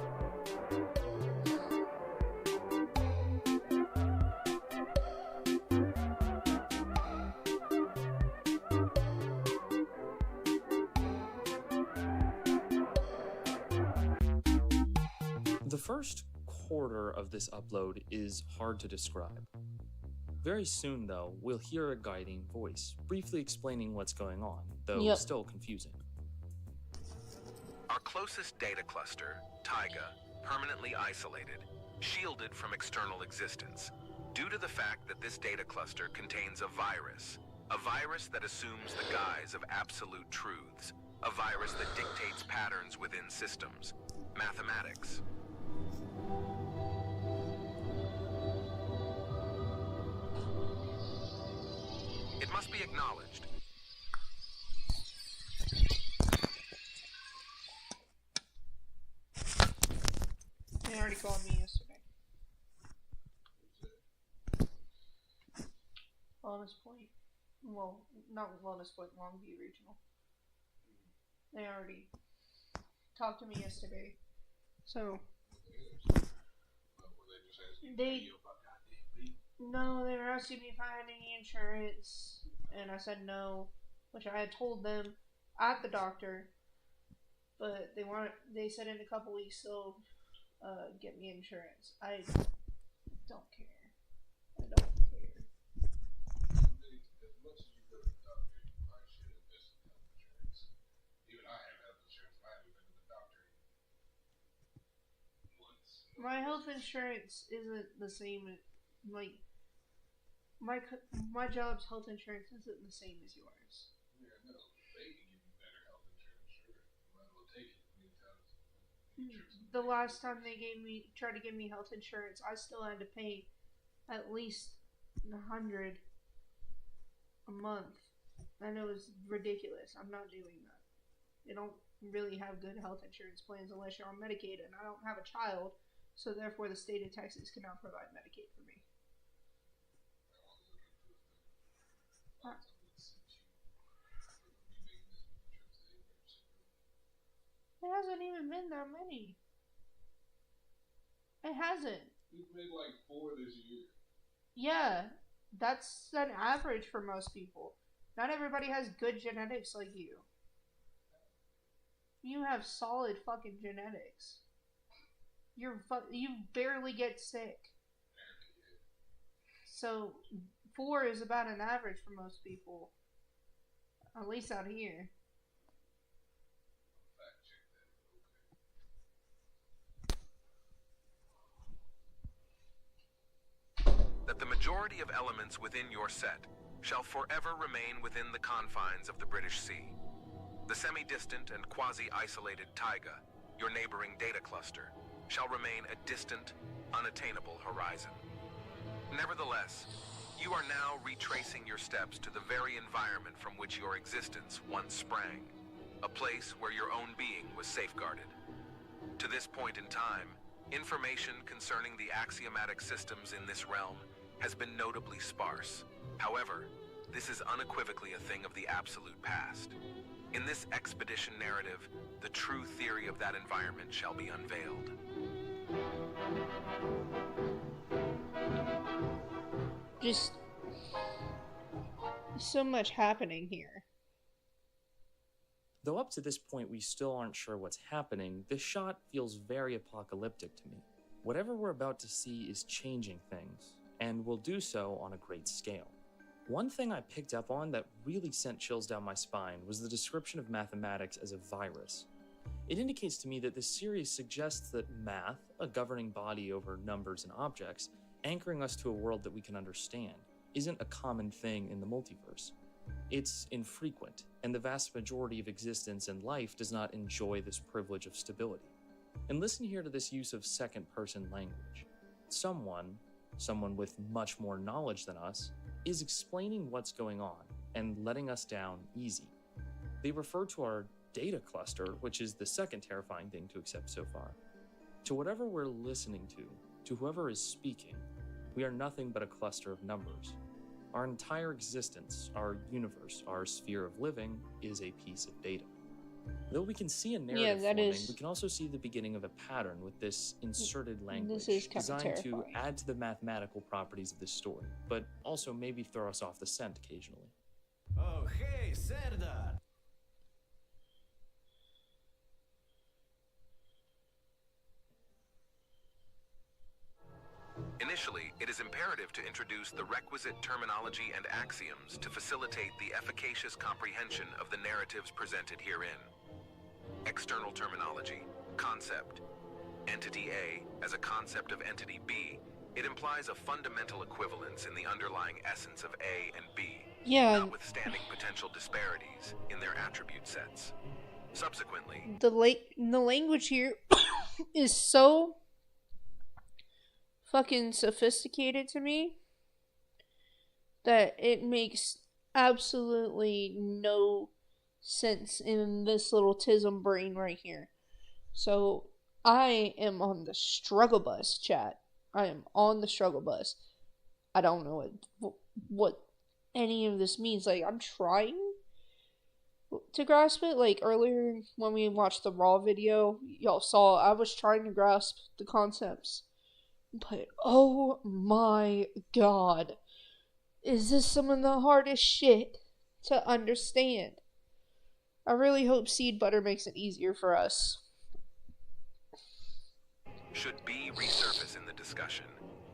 The first quarter of this upload is hard to describe. Very soon, though, we'll hear a guiding voice, briefly explaining what's going on, though still confusing. Our closest data cluster, Taiga, permanently isolated, shielded from external existence, due to the fact that this data cluster contains a virus that assumes the guise of absolute truths, a virus that dictates patterns within systems, mathematics. It must be acknowledged. They already called me yesterday. Wellness Point. Well, not Wellness Point, Longview Regional. They already talked to me yesterday. So, no, they were asking me if I had any insurance, and I said no, which I had told them at the doctor, but they said in a couple weeks they'll get me insurance. I don't care. I don't care. As much as you go to the doctor, you probably should invest in health insurance. Even I have health insurance, and I haven't been to the doctor once. My health insurance isn't the same. Like my job's health insurance isn't the same as yours. Yeah, no, they can give you better health insurance, sure. You might as well take it many times. The last time they tried to give me health insurance, I still had to pay at least $100 a month, and it was ridiculous. I'm not doing that. They don't really have good health insurance plans unless you're on Medicaid, and I don't have a child, so therefore the state of Texas cannot provide Medicaid for me. It hasn't even been that many. It hasn't. We've made like 4 this year. Yeah, that's an average for most people. Not everybody has good genetics like you. You have solid fucking genetics. You barely get sick. So 4 is about an average for most people. At least out here. That the majority of elements within your set shall forever remain within the confines of the British Sea. The semi-distant and quasi-isolated Taiga, your neighboring data cluster, shall remain a distant, unattainable horizon. Nevertheless, you are now retracing your steps to the very environment from which your existence once sprang, a place where your own being was safeguarded. To this point in time, information concerning the axiomatic systems in this realm has been notably sparse. However, this is unequivocally a thing of the absolute past. In this expedition narrative, the true theory of that environment shall be unveiled. Just so much happening here. Though up to this point we still aren't sure what's happening, this shot feels very apocalyptic to me. Whatever we're about to see is changing things, and will do so on a great scale. One thing I picked up on that really sent chills down my spine was the description of mathematics as a virus. It indicates to me that this series suggests that math, a governing body over numbers and objects, anchoring us to a world that we can understand, isn't a common thing in the multiverse. It's infrequent, and the vast majority of existence and life does not enjoy this privilege of stability. And listen here to this use of second-person language. Someone with much more knowledge than us, is explaining what's going on and letting us down easy. They refer to our data cluster, which is the second terrifying thing to accept so far. To whatever we're listening to whoever is speaking, we are nothing but a cluster of numbers. Our entire existence, our universe, our sphere of living is a piece of data. Though we can see a narrative that forming, is- we can also see the beginning of a pattern with this inserted language is kinda designed terrifying. to add to the mathematical properties of this story, but also maybe throw us off the scent occasionally. Oh, hey, Serdar! Initially, it is imperative to introduce the requisite terminology and axioms to facilitate the efficacious comprehension of the narratives presented herein. External terminology, concept. Entity A as a concept of entity B, it implies a fundamental equivalence in the underlying essence of A and B, Yeah, notwithstanding potential disparities in their attribute sets. Subsequently, the language here is so fucking sophisticated to me that it makes absolutely no sense in this little tism brain right here. So I am on the struggle bus, chat. I am on the struggle bus. I don't know what any of this means. Like, I'm trying to grasp it. Like, earlier when we watched the raw video, y'all saw I was trying to grasp the concepts. But, oh my god. Is this some of the hardest shit to understand? I really hope SeedButter makes it easier for us. should B resurface in the discussion,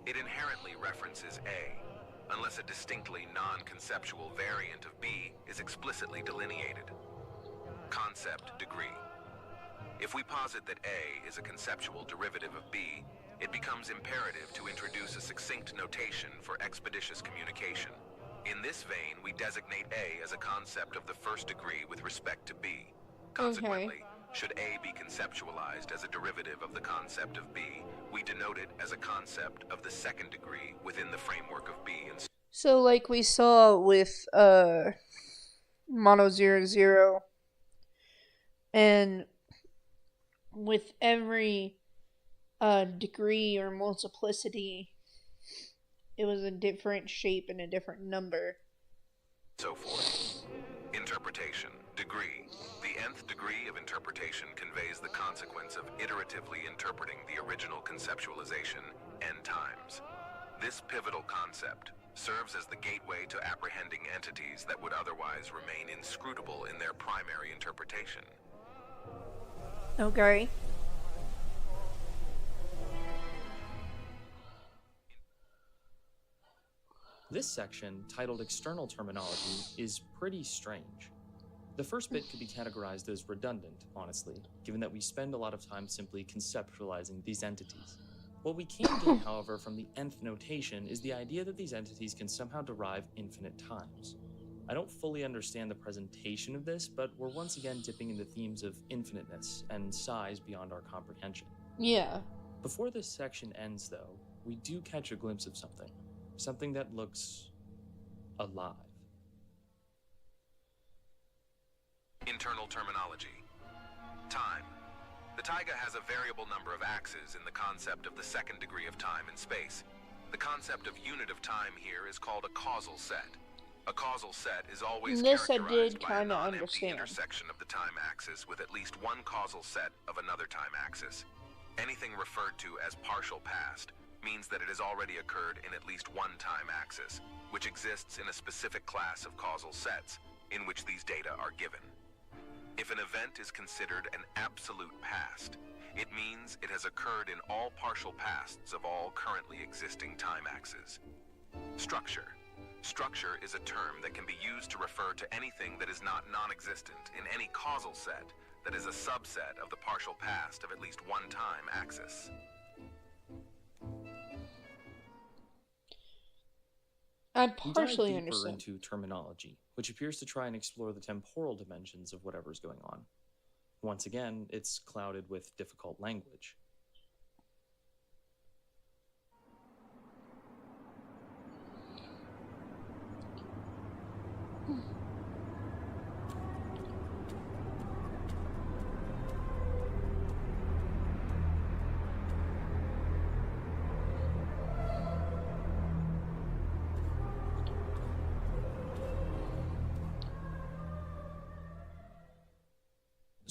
it inherently references A, unless a distinctly non-conceptual variant of B is explicitly delineated. Concept degree. If we posit that A is a conceptual derivative of B, it becomes imperative to introduce a succinct notation for expeditious communication. In this vein, we designate A as a concept of the first degree with respect to B. Consequently, should A be conceptualized as a derivative of the concept of B, we denote it as a concept of the second degree within the framework of B. And so like we saw with Mono 00, and with every degree or multiplicity, it was a different shape and a different number. so forth. Interpretation. Degree. The nth degree of interpretation conveys the consequence of iteratively interpreting the original conceptualization n times. This pivotal concept serves as the gateway to apprehending entities that would otherwise remain inscrutable in their primary interpretation. Okay. This section, titled External Terminology, is pretty strange. The first bit could be categorized as redundant, honestly, given that we spend a lot of time simply conceptualizing these entities. What we can gain, however, from the nth notation is the idea that these entities can somehow derive infinite times. I don't fully understand the presentation of this, but we're once again dipping into themes of infiniteness and size beyond our comprehension. Yeah. Before this section ends, though, we do catch a glimpse of something. Something that looks alive. Internal terminology. Time. The taiga has a variable number of axes in the concept of the second degree of time and space. The concept of unit of time here is called a causal set. A causal set is always This I characterized did by a kinda non-empty understand. intersection of the time axis with at least one causal set of another time axis. Anything referred to as partial past means that it has already occurred in at least one time axis, which exists in a specific class of causal sets, in which these data are given. If an event is considered an absolute past, it means it has occurred in all partial pasts of all currently existing time axes. Structure. Structure is a term that can be used to refer to anything that is not non-existent in any causal set that is a subset of the partial past of at least one time axis. I We dive partially deeper understand. into terminology, which appears to try and explore the temporal dimensions of whatever's going on. Once again, it's clouded with difficult language.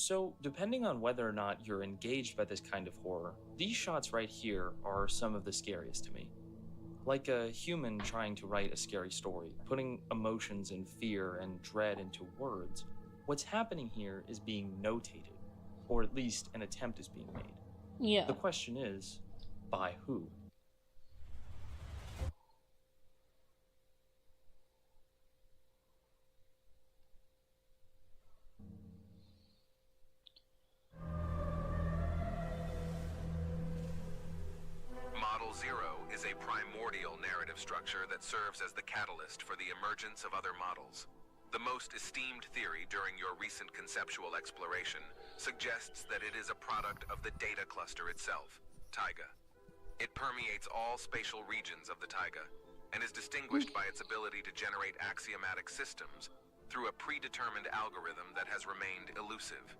So, depending on whether or not you're engaged by this kind of horror, these shots right here are some of the scariest to me. Like a human trying to write a scary story, putting emotions and fear and dread into words, what's happening here is being notated, or at least an attempt is being made. Yeah. The question is, by who? Model Zero is a primordial narrative structure that serves as the catalyst for the emergence of other models. The most esteemed theory during your recent conceptual exploration suggests that it is a product of the data cluster itself, taiga. It permeates all spatial regions of the taiga and is distinguished by its ability to generate axiomatic systems through a predetermined algorithm that has remained elusive.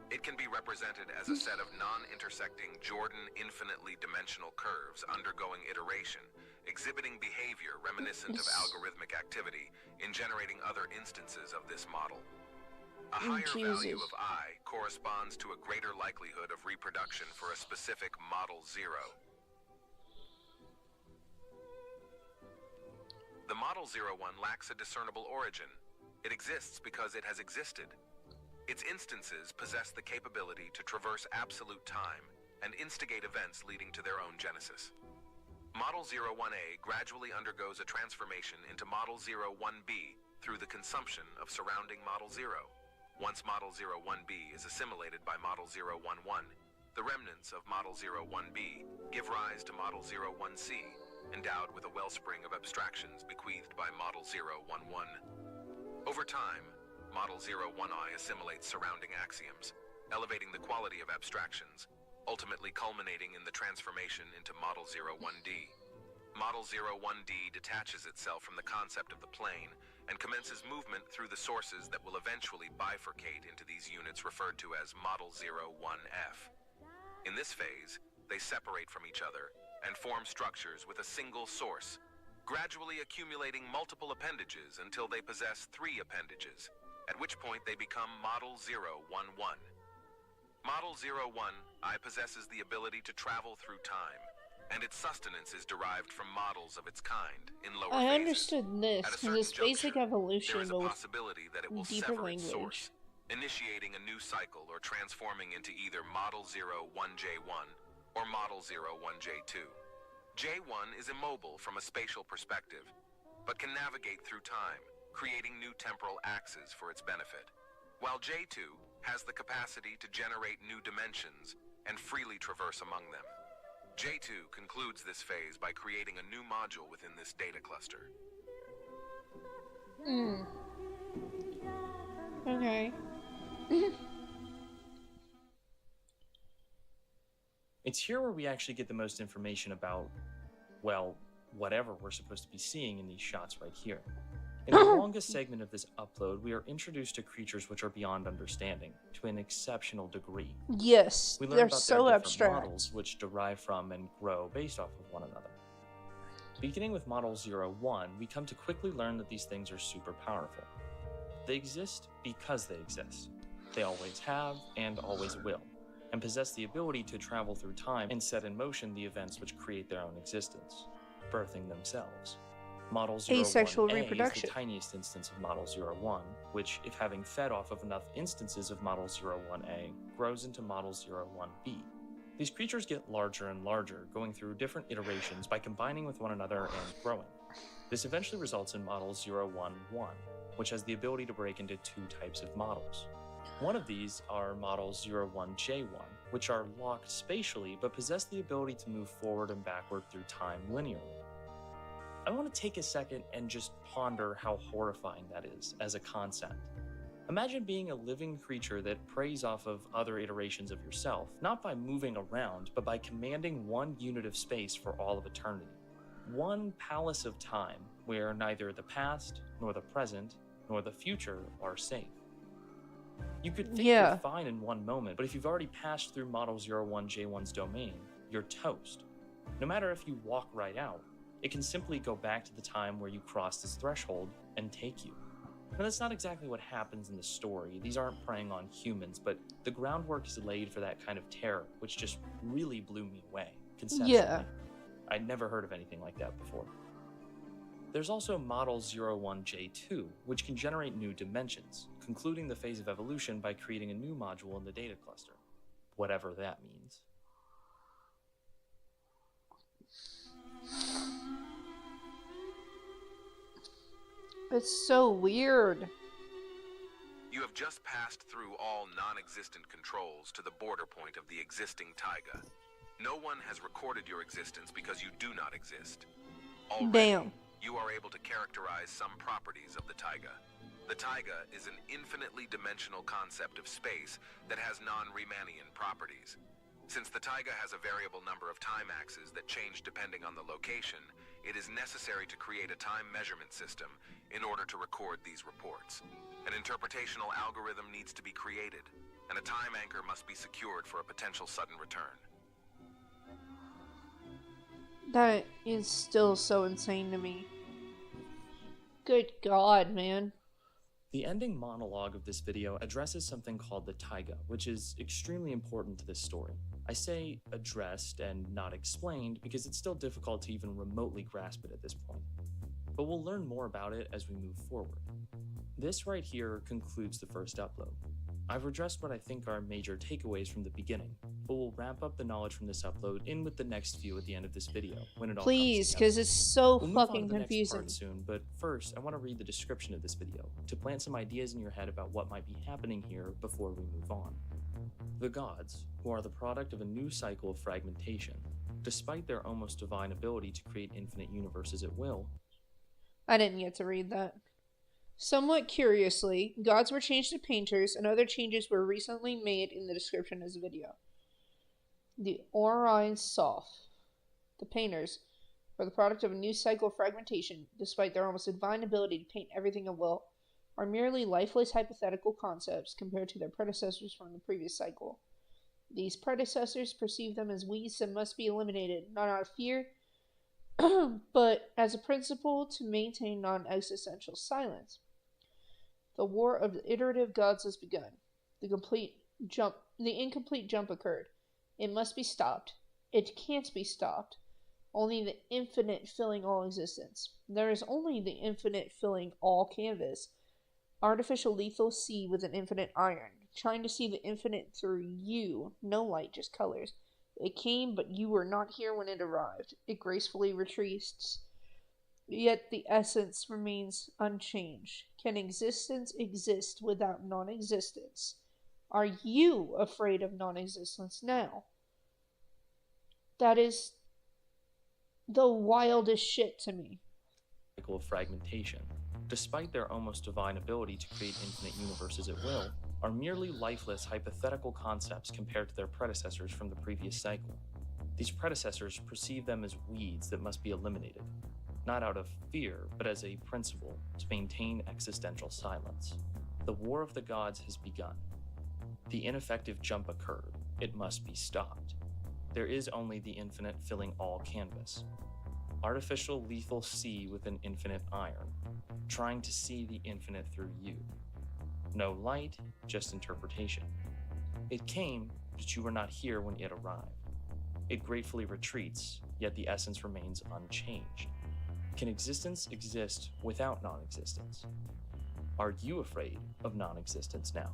It can be represented as a set of non-intersecting Jordan infinitely dimensional curves undergoing iteration, exhibiting behavior reminiscent of algorithmic activity in generating other instances of this model. A higher value of I corresponds to a greater likelihood of reproduction for a specific model zero. The model 01 lacks a discernible origin. It exists because it has existed. Its instances possess the capability to traverse absolute time and instigate events leading to their own genesis. Model 01A gradually undergoes a transformation into Model 01B through the consumption of surrounding Model 0. Once Model 01B is assimilated by Model 011, the remnants of Model 01B give rise to Model 01C, endowed with a wellspring of abstractions bequeathed by Model 011. Over time, Model 01I assimilates surrounding axioms, elevating the quality of abstractions, ultimately culminating in the transformation into Model 01D. Model 01D detaches itself from the concept of the plane and commences movement through the sources that will eventually bifurcate into these units referred to as Model 01F. In this phase, they separate from each other and form structures with a single source, gradually accumulating multiple appendages until they possess 3 appendages, at which point they become Model 011. Model 01I possesses the ability to travel through time, and its sustenance is derived from models of its kind in lower phases. I understood this, because it's basic evolution, there is a but possibility that it will deeper sever language. its source, initiating a new cycle or transforming into either Model 01J1 or Model 01J2. J1 is immobile from a spatial perspective, but can navigate through time, creating new temporal axes for its benefit, while J2 has the capacity to generate new dimensions and freely traverse among them. J2 concludes this phase by creating a new module within this data cluster. Okay. It's here where we actually get the most information about, well, whatever we're supposed to be seeing in these shots right here. In the longest segment of this upload, we are introduced to creatures which are beyond understanding, to an exceptional degree. Yes, We learn they're about so their different abstract. models which derive from and grow based off of one another. Beginning with Model 01, we come to quickly learn that these things are super powerful. They exist because they exist. They always have and always will, and possess the ability to travel through time and set in motion the events which create their own existence, birthing themselves. Model 01A Asexual is reproduction. the tiniest instance of Model 01, which, if having fed off of enough instances of Model 01A, grows into Model 01B. These creatures get larger and larger, going through different iterations by combining with one another and growing. This eventually results in Model 011, which has the ability to break into 2 types of models. One of these are Model 01J1, which are locked spatially but possess the ability to move forward and backward through time linearly. I want to take a second and just ponder how horrifying that is as a concept. Imagine being a living creature that preys off of other iterations of yourself, not by moving around, but by commanding one unit of space for all of eternity. One palace of time where neither the past, nor the present, nor the future are safe. You could think you're fine in one moment, but if you've already passed through Model 01J1's domain, you're toast. No matter if you walk right out, it can simply go back to the time where you crossed its threshold and take you. Now, that's not exactly what happens in the story. These aren't preying on humans, but the groundwork is laid for that kind of terror, which just really blew me away, conceptually. Yeah. I'd never heard of anything like that before. There's also Model 01J2, which can generate new dimensions, concluding the phase of evolution by creating a new module in the data cluster, whatever that means. It's so weird. You have just passed through all non-existent controls to the border point of the existing taiga. No one has recorded your existence because you do not exist. Already, Damn. you are able to characterize some properties of the taiga. The taiga is an infinitely dimensional concept of space that has non-Riemannian properties. Since the taiga has a variable number of time axes that change depending on the location, it is necessary to create a time measurement system in order to record these reports. An interpretational algorithm needs to be created, and a time anchor must be secured for a potential sudden return. That is still so insane to me. Good God, man. The ending monologue of this video addresses something called the taiga, which is extremely important to this story. I say addressed and not explained because it's still difficult to even remotely grasp it at this point. But we'll learn more about it as we move forward. This right here concludes the first upload. I've addressed what I think are major takeaways from the beginning, but we'll wrap up the knowledge from this upload in with the next few at the end of this video, when it all Please, comes because together. it's so We'll move on fucking to the next confusing. part soon, but first, I want to read the description of this video, to plant some ideas in your head about what might be happening here before we move on. The gods, who are the product of a new cycle of fragmentation, despite their almost divine ability to create infinite universes at will. I didn't get to read that. Somewhat curiously, gods were changed to painters, and other changes were recently made in the description of this video. The Orion Soph, the painters, were the product of a new cycle of fragmentation, despite their almost divine ability to paint everything at will, are merely lifeless hypothetical concepts compared to their predecessors from the previous cycle. These predecessors perceive them as weeds that must be eliminated, not out of fear, but as a principle to maintain non-existential silence. The war of the iterative gods has begun. The incomplete jump occurred. It must be stopped. It can't be stopped. Only the infinite filling all existence. There is only the infinite filling all canvas. Artificial lethal sea with an infinite iron, trying to see the infinite through you. No light, just colors. It came, but you were not here when it arrived. It gracefully retreats, yet the essence remains unchanged. Can existence exist without non-existence? Are you afraid of non-existence now? That is the wildest shit to me. Cycle of fragmentation, despite their almost divine ability to create infinite universes at will, are merely lifeless hypothetical concepts compared to their predecessors from the previous cycle. These predecessors perceive them as weeds that must be eliminated, not out of fear, but as a principle to maintain existential silence. The war of the gods has begun. The ineffective jump occurred. It must be stopped. There is only the infinite filling all canvas. Artificial lethal sea with an infinite iron, trying to see the infinite through you. No light, just interpretation. It came, but you were not here when it arrived. It gratefully retreats, yet the essence remains unchanged. Can existence exist without non-existence? Are you afraid of non-existence now?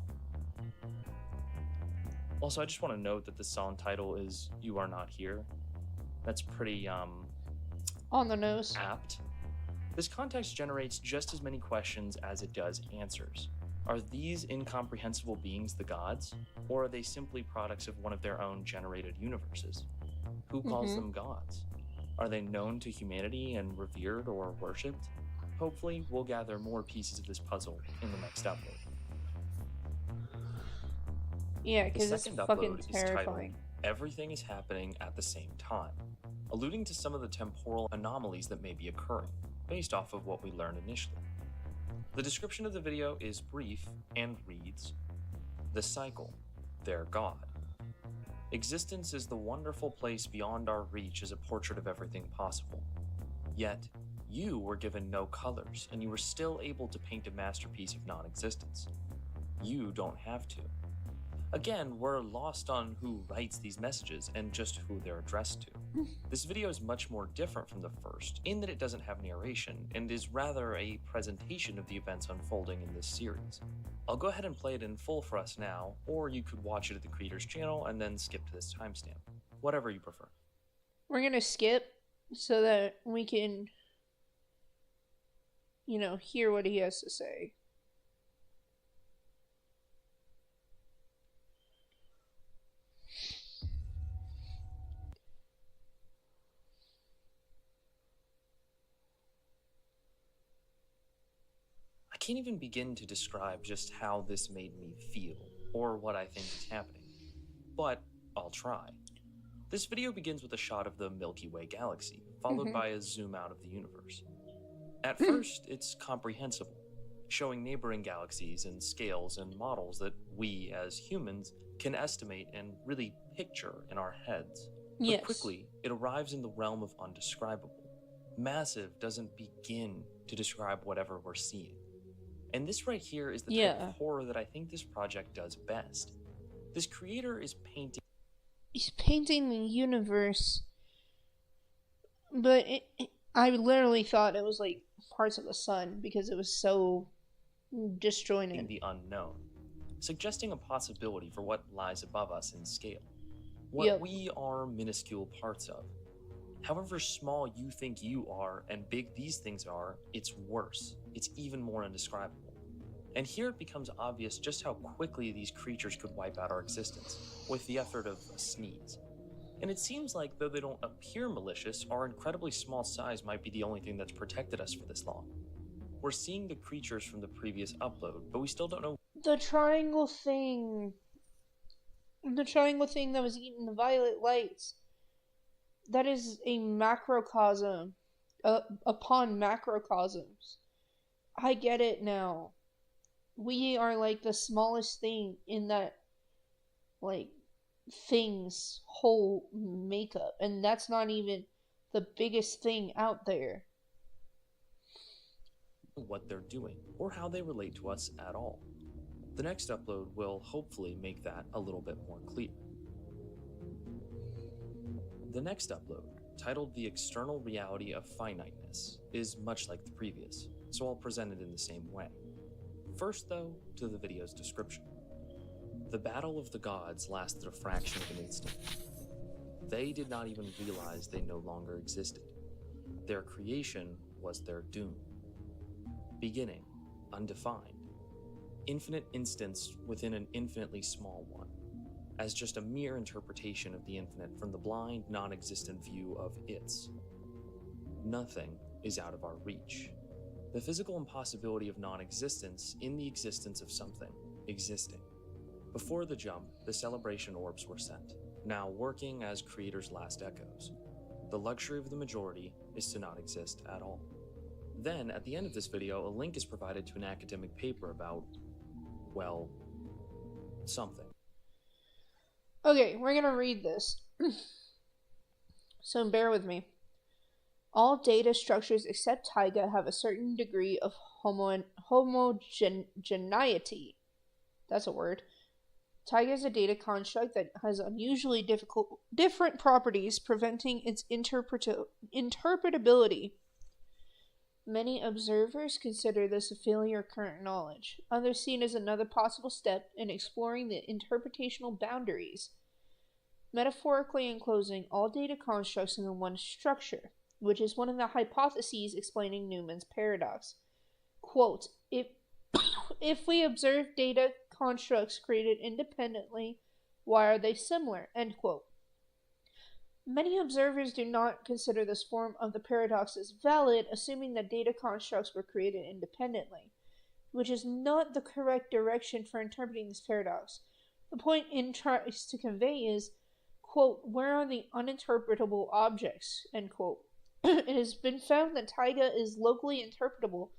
Also, I just want to note that the song title is You Are Not Here. That's pretty, On the nose. apt. This context generates just as many questions as it does answers. Are these incomprehensible beings the gods, or are they simply products of one of their own generated universes? Who calls them gods? Are they known to humanity and revered or worshipped? Hopefully, we'll gather more pieces of this puzzle in the next upload. Yeah, The because it's second fucking upload is titled terrifying. Everything is Happening at the Same Time, alluding to some of the temporal anomalies that may be occurring, based off of what we learned initially. The description of the video is brief and reads, The cycle, their God. Existence is the wonderful place beyond our reach as a portrait of everything possible. Yet, You were given no colors, and you were still able to paint a masterpiece of non-existence. You don't have to. Again, we're lost on who writes these messages and just who they're addressed to. This video is much more different from the first, in that it doesn't have narration, and is rather a presentation of the events unfolding in this series. I'll go ahead and play it in full for us now, or you could watch it at the creator's channel and then skip to this timestamp. Whatever you prefer. We're gonna skip so that we can, hear what he has to say. I can't even begin to describe just how this made me feel, or what I think is happening, but I'll try. This video begins with a shot of the Milky Way galaxy, followed by a zoom out of the universe. At first, it's comprehensible, showing neighboring galaxies and scales and models that we, as humans, can estimate and really picture in our heads. Yes. But quickly, it arrives in the realm of undescribable. Massive doesn't begin to describe whatever we're seeing. And this right here is the type of horror that I think this project does best. This creator is painting... He's painting the universe, but I literally thought it was like parts of the sun because it was so disjointed. In the unknown, suggesting a possibility for what lies above us in scale. What we are minuscule parts of. However small you think you are and big these things are, it's worse. It's even more indescribable. And here it becomes obvious just how quickly these creatures could wipe out our existence, with the effort of a sneeze. And it seems like, though they don't appear malicious, our incredibly small size might be the only thing that's protected us for this long. We're seeing the creatures from the previous upload, but we still don't know... The triangle thing that was eating the violet lights. That is a macrocosm upon macrocosms. I get it now. We are like the smallest thing in that, like, thing's whole makeup. And that's not even the biggest thing out there. What they're doing, or how they relate to us at all. The next upload will hopefully make that a little bit more clear. The next upload, titled The External Reality of Finiteness, is much like the previous, so I'll present it in the same way. First, though, to the video's description. The battle of the gods lasted a fraction of an instant. They did not even realize they no longer existed. Their creation was their doom. Beginning, undefined. Infinite instance within an infinitely small one, as just a mere interpretation of the infinite from the blind, non-existent view of its. Nothing is out of our reach. The physical impossibility of non-existence in the existence of something existing. Before the jump, the celebration orbs were sent, now working as creators' last echoes. The luxury of the majority is to not exist at all. Then, at the end of this video, a link is provided to an academic paper about, well, something. Okay, we're gonna read this. So bear with me. All data structures except taiga have a certain degree of homogeneity. That's a word. Taiga is a data construct that has unusually different properties, preventing its interpretability. Many observers consider this a failure of current knowledge. Others see it as another possible step in exploring the interpretational boundaries. Metaphorically enclosing all data constructs in one structure, which is one of the hypotheses explaining Newman's paradox. Quote, if we observe data constructs created independently, why are they similar? End quote. Many observers do not consider this form of the paradox as valid, assuming that data constructs were created independently, which is not the correct direction for interpreting this paradox. The point it tries to convey is, quote, where are the uninterpretable objects? End quote. It has been found that taiga is locally interpretable,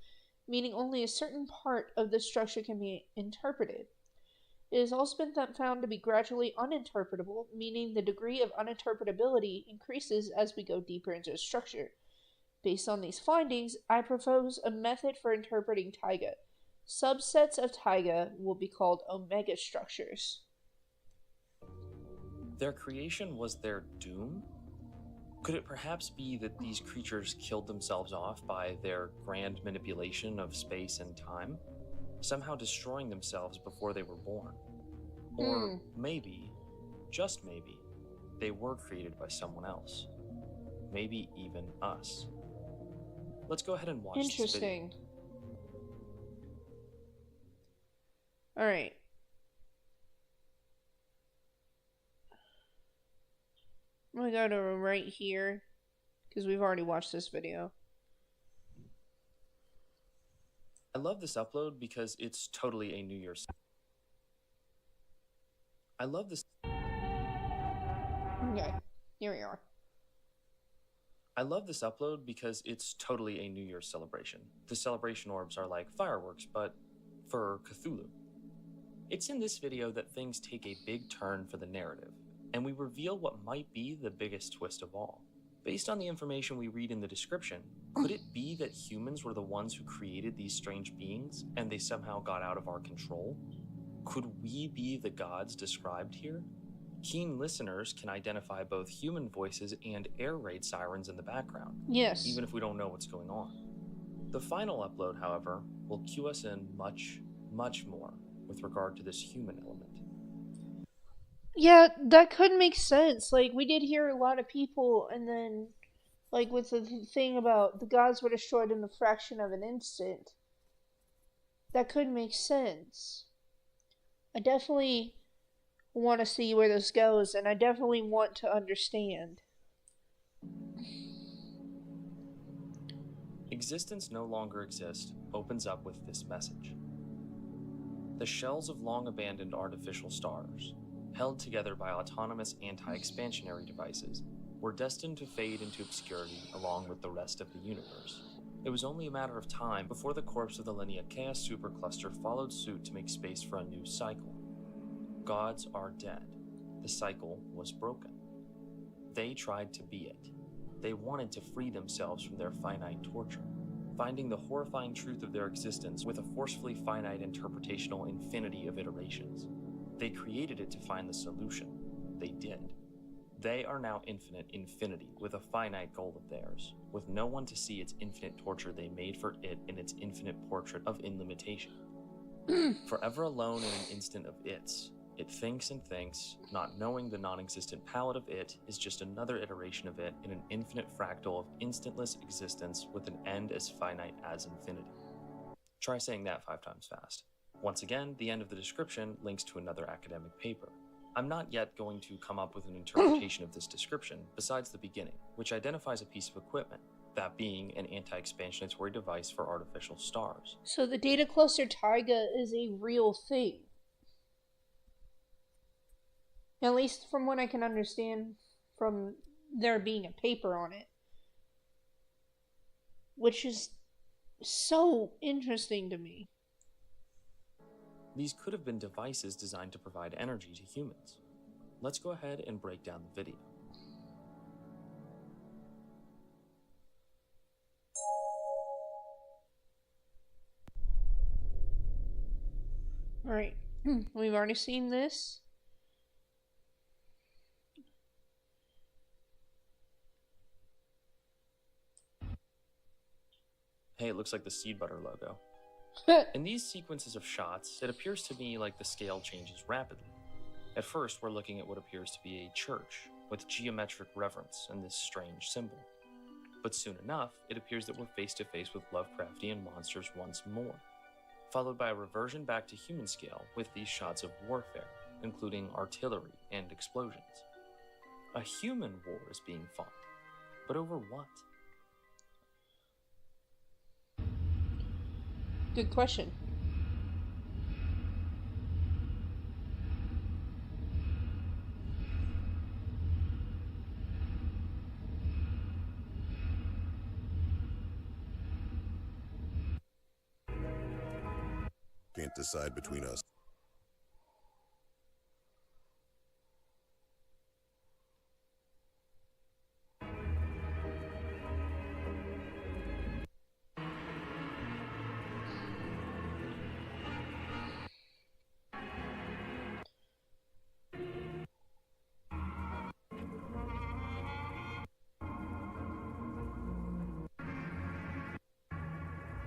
meaning only a certain part of the structure can be interpreted. It has also been found to be gradually uninterpretable, meaning the degree of uninterpretability increases as we go deeper into the structure. Based on these findings, I propose a method for interpreting taiga. Subsets of taiga will be called omega structures. Their creation was their doom? Could it perhaps be that these creatures killed themselves off by their grand manipulation of space and time, somehow destroying themselves before they were born? Or maybe, just maybe, they were created by someone else. Maybe even us. Let's go ahead and watch this video. Interesting. Alright. I'm gonna go to right here, because we've already watched this video. I love this upload because it's totally a New Year's. I love this. Okay, here we are. I love this upload because it's totally a New Year's celebration. The celebration orbs are like fireworks, but for Cthulhu. It's in this video that things take a big turn for the narrative, and we reveal what might be the biggest twist of all. Based on the information we read in the description, could it be that humans were the ones who created these strange beings, and they somehow got out of our control? Could we be the gods described here? Keen listeners can identify both human voices and air raid sirens in the background. Yes. Even if we don't know what's going on. The final upload, however, will cue us in much, much more with regard to this human element. Yeah, that could make sense. Like, we did hear a lot of people, and then, like, with the thing about the gods were destroyed in a fraction of an instant, that could make sense. I definitely want to see where this goes, and I definitely want to understand. Existence no longer exists opens up with this message. The shells of long-abandoned artificial stars, held together by autonomous anti-expansionary devices, were destined to fade into obscurity along with the rest of the universe. It was only a matter of time before the corpse of the Linnea Chaos supercluster followed suit to make space for a new cycle. Gods are dead. The cycle was broken. They tried to be it. They wanted to free themselves from their finite torture, finding the horrifying truth of their existence with a forcefully finite interpretational infinity of iterations. They created it to find the solution. They did. They are now infinite infinity with a finite goal of theirs, with no one to see its infinite torture they made for it in its infinite portrait of illimitation. Forever alone in an instant of its, it thinks and thinks, not knowing the non-existent palette of it is just another iteration of it in an infinite fractal of instantless existence with an end as finite as infinity. Try saying that 5 times fast. Once again, the end of the description links to another academic paper. I'm not yet going to come up with an interpretation of this description besides the beginning, which identifies a piece of equipment, that being an anti-expansionatory device for artificial stars. So the data cluster taiga is a real thing. At least from what I can understand from there being a paper on it. Which is so interesting to me. These could have been devices designed to provide energy to humans. Let's go ahead and break down the video. Alright, we've already seen this. Hey, it looks like the SeedButter logo. In these sequences of shots, it appears to me like the scale changes rapidly. At first, we're looking at what appears to be a church, with geometric reverence and this strange symbol. But soon enough, it appears that we're face to face with Lovecraftian monsters once more, followed by a reversion back to human scale with these shots of warfare, including artillery and explosions. A human war is being fought, but over what? Good question. Can't decide between us.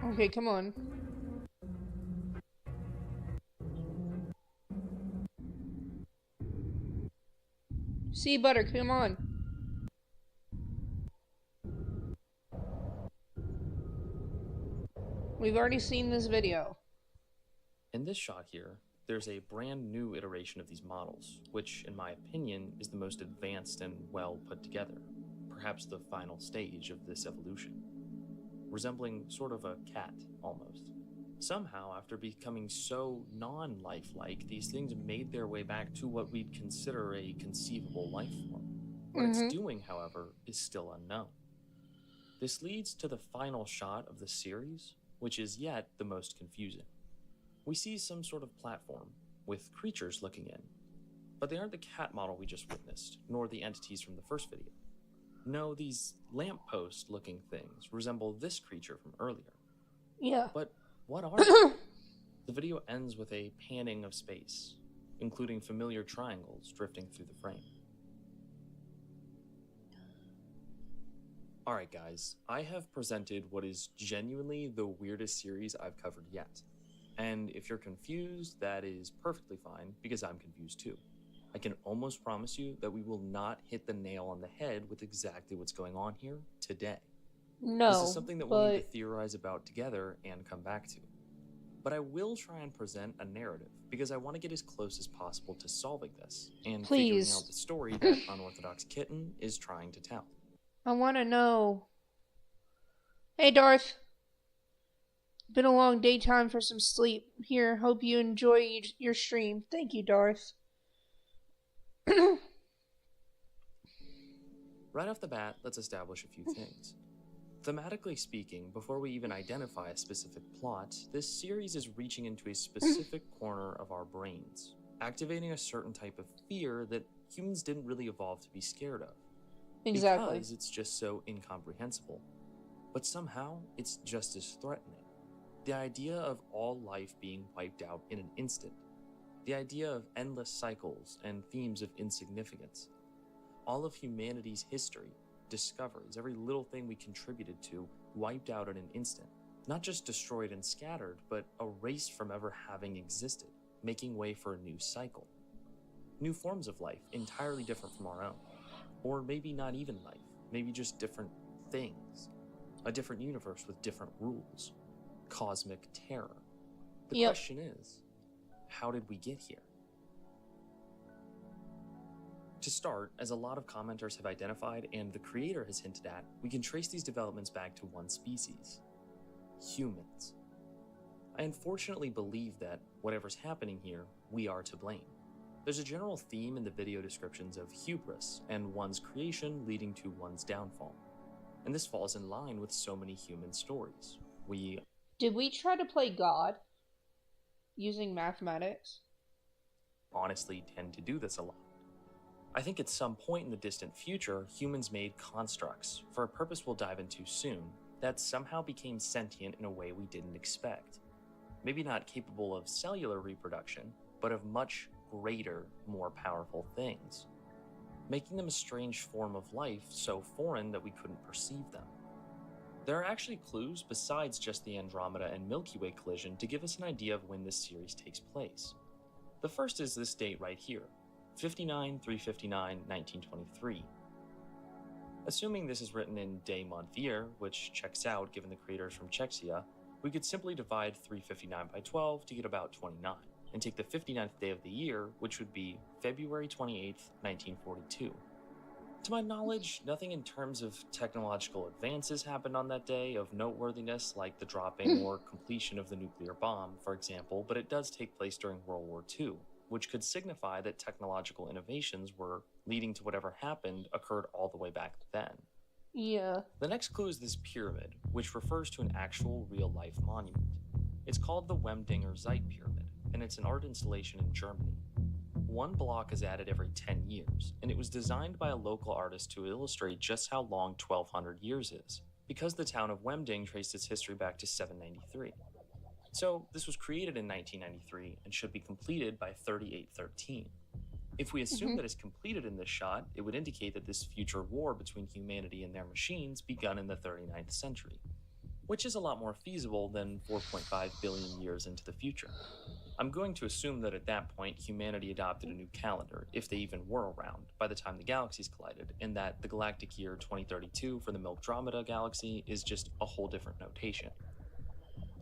Okay, come on. SeedButter, come on. We've already seen this video. In this shot here, there's a brand new iteration of these models, which, in my opinion, is the most advanced and well put together, perhaps the final stage of this evolution, resembling sort of a cat, almost. Somehow, after becoming so non-lifelike, these things made their way back to what we'd consider a conceivable life form. What it's doing, however, is still unknown. This leads to the final shot of the series, which is yet the most confusing. We see some sort of platform, with creatures looking in. But they aren't the cat model we just witnessed, nor the entities from the first video. No, these lamppost-looking things resemble this creature from earlier. Yeah. But what are they? The video ends with a panning of space, including familiar triangles drifting through the frame. Alright guys, I have presented what is genuinely the weirdest series I've covered yet. And if you're confused, that is perfectly fine, because I'm confused too. I can almost promise you that we will not hit the nail on the head with exactly what's going on here today. No, this is something that we'll need to theorize about together and come back to. But I will try and present a narrative, because I want to get as close as possible to solving this, and figuring out the story that Unorthodox Kitten is trying to tell. I want to know. Hey, Darth. Been a long daytime for some sleep. Here, hope you enjoy your stream. Thank you, Darth. Right off the bat, let's establish a few things. Thematically speaking, before we even identify a specific plot, this series is reaching into a specific corner of our brains, activating a certain type of fear that humans didn't really evolve to be scared of. Exactly. Because it's just so incomprehensible. But somehow, it's just as threatening. The idea of all life being wiped out in an instant. The idea of endless cycles and themes of insignificance. All of humanity's history, discoveries, every little thing we contributed to, wiped out in an instant. Not just destroyed and scattered, but erased from ever having existed, making way for a new cycle. New forms of life, entirely different from our own. Or maybe not even life, maybe just different things. A different universe with different rules. Cosmic terror. The question is, how did we get here? To start, as a lot of commenters have identified and the creator has hinted at, we can trace these developments back to one species. Humans. I unfortunately believe that whatever's happening here, we are to blame. There's a general theme in the video descriptions of hubris and one's creation leading to one's downfall. And this falls in line with so many human stories. Did we try to play God using mathematics? Honestly tend to do this a lot. I think at some point in the distant future, humans made constructs, for a purpose we'll dive into soon, that somehow became sentient in a way we didn't expect. Maybe not capable of cellular reproduction, but of much greater, more powerful things, making them a strange form of life so foreign that we couldn't perceive them. There are actually clues besides just the Andromeda and Milky Way collision to give us an idea of when this series takes place. The first is this date right here, 59/3/59/1923. Assuming this is written in day, month, year, which checks out given the creators from Czechia, we could simply divide 359 by 12 to get about 29, and take the 59th day of the year, which would be February 28th, 1942. To my knowledge, nothing in terms of technological advances happened on that day of noteworthiness, like the dropping or completion of the nuclear bomb, for example, but it does take place during World War II, which could signify that technological innovations were leading to whatever happened occurred all the way back then. Yeah. The next clue is this pyramid, which refers to an actual real-life monument. It's called the Wemdinger Zeit Pyramid, and it's an art installation in Germany. One block is added every 10 years, and it was designed by a local artist to illustrate just how long 1200 years is, because the town of Wemding traced its history back to 793. So this was created in 1993 and should be completed by 3813. If we assume that it's completed in this shot, it would indicate that this future war between humanity and their machines begun in the 39th century. which is a lot more feasible than 4.5 billion years into the future. I'm going to assume that at that point, humanity adopted a new calendar, if they even were around, by the time the galaxies collided, and that the galactic year 2032 for the Milkdromeda galaxy is just a whole different notation.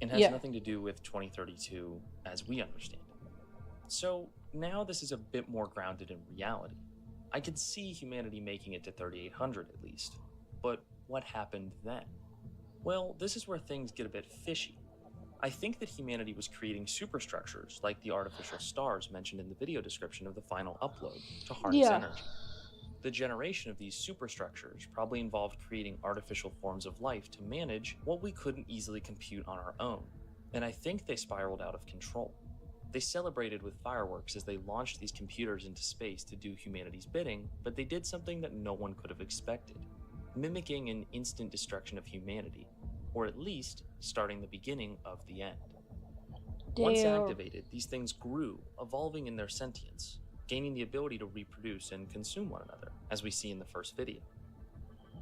It has nothing to do with 2032 as we understand it. So now this is a bit more grounded in reality. I could see humanity making it to 3800 at least. But what happened then? Well, this is where things get a bit fishy. I think that humanity was creating superstructures like the artificial stars mentioned in the video description of the final upload to harness energy. The generation of these superstructures probably involved creating artificial forms of life to manage what we couldn't easily compute on our own, and I think they spiraled out of control. They celebrated with fireworks as they launched these computers into space to do humanity's bidding, but they did something that no one could have expected, mimicking an instant destruction of humanity, or at least starting the beginning of the end. Once activated, these things grew, evolving in their sentience, gaining the ability to reproduce and consume one another, as we see in the first video.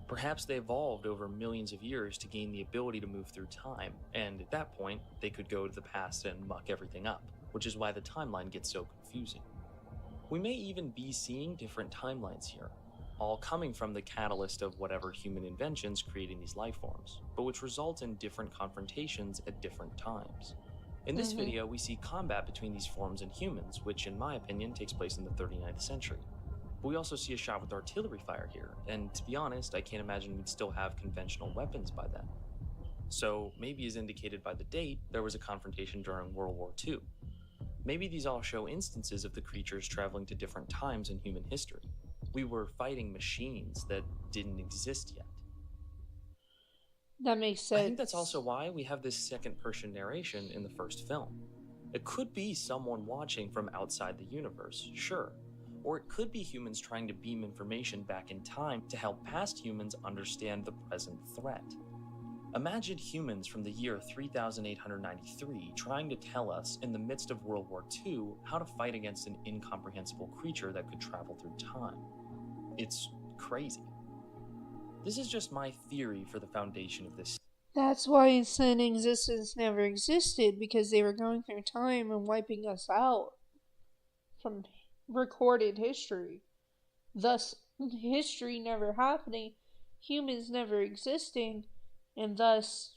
Perhaps they evolved over millions of years to gain the ability to move through time, and at that point, they could go to the past and muck everything up, which is why the timeline gets so confusing. We may even be seeing different timelines here, all coming from the catalyst of whatever human inventions creating these life forms, but which result in different confrontations at different times. In this video, we see combat between these forms and humans, which in my opinion takes place in the 39th century. But we also see a shot with artillery fire here, and to be honest, I can't imagine we'd still have conventional weapons by then. So maybe as indicated by the date, there was a confrontation during World War II. Maybe these all show instances of the creatures traveling to different times in human history. We were fighting machines that didn't exist yet. That makes sense. I think that's also why we have this second-person narration in the first film. It could be someone watching from outside the universe, sure. Or it could be humans trying to beam information back in time to help past humans understand the present threat. Imagine humans from the year 3893 trying to tell us, in the midst of World War II, how to fight against an incomprehensible creature that could travel through time. It's crazy. This is just my theory for the foundation of this. That's why insane existence never existed, because they were going through time and wiping us out from recorded history. Thus, history never happening, humans never existing, and thus,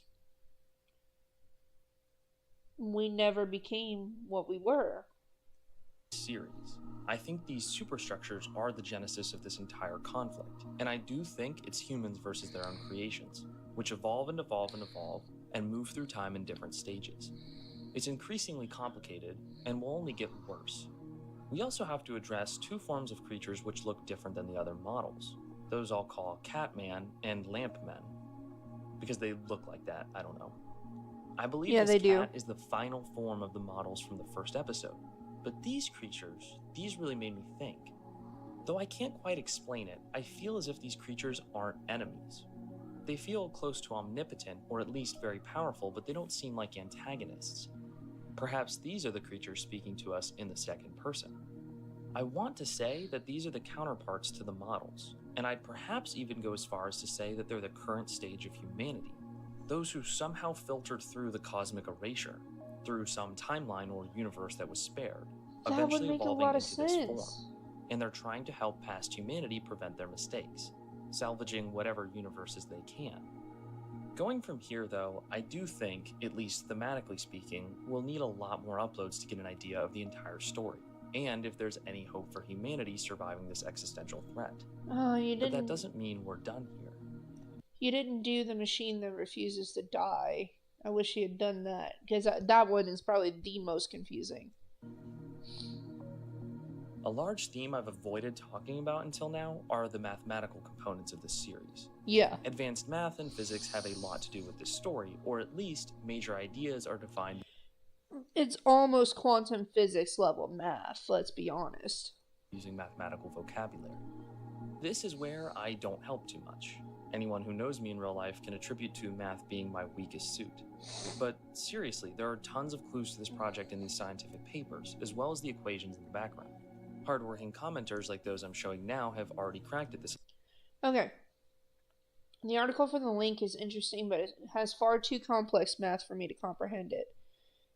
we never became what we were. Series. I think these superstructures are the genesis of this entire conflict, and I do think it's humans versus their own creations, which evolve and evolve and evolve and move through time in different stages. It's increasingly complicated and will only get worse. We also have to address two forms of creatures which look different than the other models. Those I'll call Catman and Lampman. Because they look like that, I don't know. I believe this cat is the final form of the models from the first episode. But these creatures, these really made me think. Though I can't quite explain it, I feel as if these creatures aren't enemies. They feel close to omnipotent, or at least very powerful, but they don't seem like antagonists. Perhaps these are the creatures speaking to us in the second person. I want to say that these are the counterparts to the models, and I'd perhaps even go as far as to say that they're the current stage of humanity. Those who somehow filtered through the cosmic erasure, through some timeline or universe that was spared, eventually evolving into this form. And they're trying to help past humanity prevent their mistakes, salvaging whatever universes they can. Going from here, though, I do think, at least thematically speaking, we'll need a lot more uploads to get an idea of the entire story, and if there's any hope for humanity surviving this existential threat. But that doesn't mean we're done here. You didn't do the machine that refuses to die. I wish you had done that, because that one is probably the most confusing. A large theme I've avoided talking about until now are the mathematical components of this series. Yeah. Advanced math and physics have a lot to do with this story, or at least major ideas are defined. It's almost quantum physics level math, let's be honest. Using mathematical vocabulary. This is where I don't help too much. Anyone who knows me in real life can attribute to math being my weakest suit. But seriously, there are tons of clues to this project in these scientific papers, as well as the equations in the background. Hardworking commenters like those I'm showing now have already cracked at this. Okay. The article from the link is interesting, but it has far too complex math for me to comprehend it.